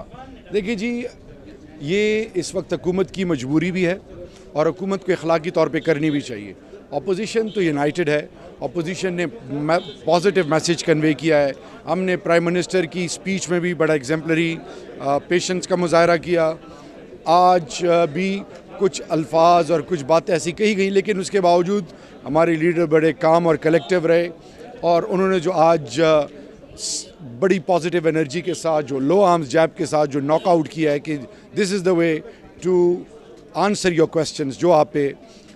देखिए जी, ये इस वक्त हुकूमत की मजबूरी भी है और हुकूमत को अखलाकी तौर पे करनी भी चाहिए। अपोजिशन तो यूनाइटेड है, अपोजिशन ने पॉजिटिव मैसेज कन्वे किया है। हमने प्राइम मिनिस्टर की स्पीच में भी बड़ा एग्जाम्पलरी पेशेंस का मुजाहरा किया। आज भी कुछ अल्फाज और कुछ बातें ऐसी कही गई, लेकिन उसके बावजूद हमारे लीडर बड़े काम और कलेक्टिव रहे और उन्होंने जो आज बड़ी पॉजिटिव एनर्जी के साथ, जो लो आर्म्स जैब के साथ जो नॉकआउट किया है कि this is the way to answer your questions जो आप पे,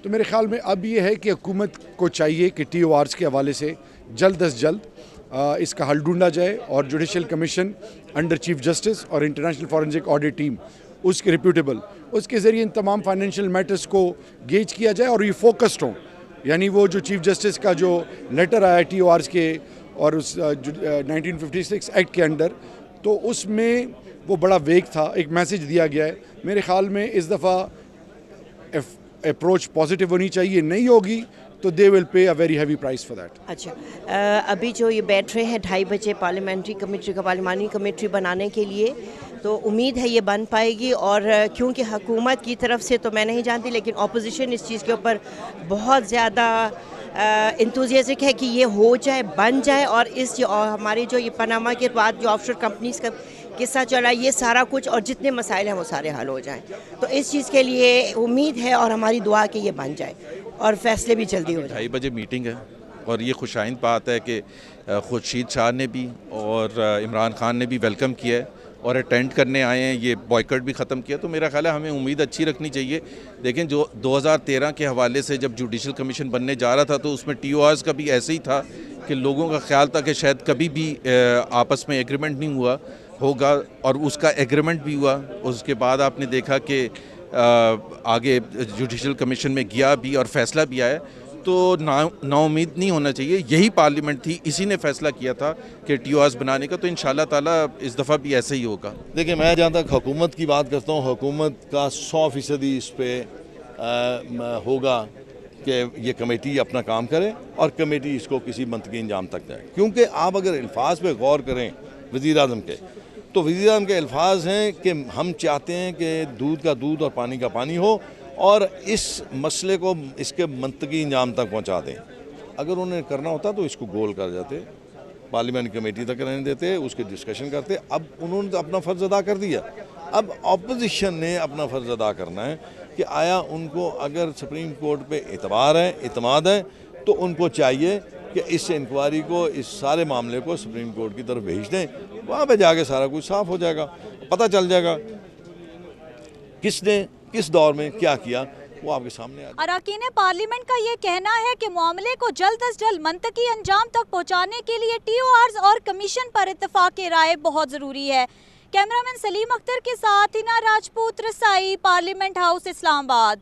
तो मेरे ख्याल में अब ये है कि हुकूमत को चाहिए कि TORs के हवाले से जल्द अज जल्द इसका हल ढूंढा जाए और judicial commission under chief justice और इंटरनेशनल फॉरेंसिक ऑडिट टीम उसके रिप्यूटेबल, उसके ज़रिए इन तमाम फाइनेंशियल मैटर्स को गेज किया जाए और ये फोकस्ड हों। यानी वो जो चीफ जस्टिस का जो लेटर आया TORs के और उस 1956 एक्ट के अंडर, तो उसमें वो बड़ा वेग था, एक मैसेज दिया गया है। मेरे ख्याल में इस दफ़ा अप्रोच पॉजिटिव होनी चाहिए, नहीं होगी तो they will pay a very heavy price for that. अच्छा, अभी जो ये बैठ रहे हैं 2:30 बजे पार्लियामेंट्री कमेटी का पार्लिमानी कमेटी बनाने के लिए, तो उम्मीद है ये बन पाएगी। और क्योंकि हुकूमत की तरफ से तो मैं नहीं जानती, लेकिन अपोजिशन इस चीज़ के ऊपर बहुत ज़्यादा इंथुजियास्टिक है कि ये हो जाए, बन जाए। और इस हमारी जो ये पनामा के बाद जो ऑफशोर कंपनीज का किस्सा चला, ये सारा कुछ और जितने मसाइल हैं वो सारे हल हो जाएं। तो इस चीज़ के लिए उम्मीद है और हमारी दुआ कि ये बन जाए और फैसले भी जल्दी हो जाए। 2:30 बजे मीटिंग है और ये खुशाइंद बात है कि खुर्शीद शाह ने भी और इमरान खान ने भी वेलकम किया है और अटेंड करने आए हैं, ये बॉयकट भी ख़त्म किया। तो मेरा ख्याल है हमें उम्मीद अच्छी रखनी चाहिए। लेकिन जो 2013 के हवाले से जब जुडिशल कमीशन बनने जा रहा था, तो उसमें TORs का भी ऐसे ही था कि लोगों का ख्याल था कि शायद कभी भी आपस में एग्रीमेंट नहीं होगा और उसका एग्रीमेंट भी हुआ। उसके बाद आपने देखा कि आगे जुडिशल कमीशन में गया भी और फैसला भी आया। तो नाउम्मीद नहीं होना चाहिए, यही पार्लियामेंट थी, इसी ने फैसला किया था कि TORs बनाने का, तो इंशाल्लाह ताला इस दफ़ा भी ऐसे ही होगा। देखिए, मैं जहाँ तक हुकूमत की बात करता हूँ, हुकूमत का 100% इस पर होगा कि ये कमेटी अपना काम करे और कमेटी इसको किसी मंतकी अंजाम तक जाए। क्योंकि आप अगर अल्फाज पे गौर करें वज़ीर आज़म के, तो वज़ीर आज़म के अल्फाज हैं कि हम चाहते हैं कि दूध का दूध और पानी का पानी हो और इस मसले को इसके मंतकी अंजाम तक पहुंचा दें। अगर उन्हें करना होता तो इसको गोल कर जाते, पार्लियामेंट कमेटी तक रहने देते, उसके डिस्कशन करते। अब उन्होंने तो अपना फ़र्ज़ अदा कर दिया, अब अपोजिशन ने अपना फ़र्ज़ अदा करना है कि आया उनको अगर सुप्रीम कोर्ट पे एतबार है, इतमाद है, तो उनको चाहिए कि इस इंक्वायरी को, इस सारे मामले को सुप्रीम कोर्ट की तरफ भेज दें। वहाँ पे जाके सारा कुछ साफ़ हो जाएगा, पता चल जाएगा किसने किस दौर में क्या किया, वो आपके सामने आ जाएगा। अरकान पार्लियामेंट का ये कहना है कि मामले को जल्द अज जल्द मंतकी अंजाम तक पहुँचाने के लिए TORs और कमीशन पर इत्तेफाक राय बहुत ज़रूरी है। कैमरामैन सलीम अख्तर के साथ हिना राजपूत, रसाई, पार्लियामेंट हाउस, इस्लामाबाद।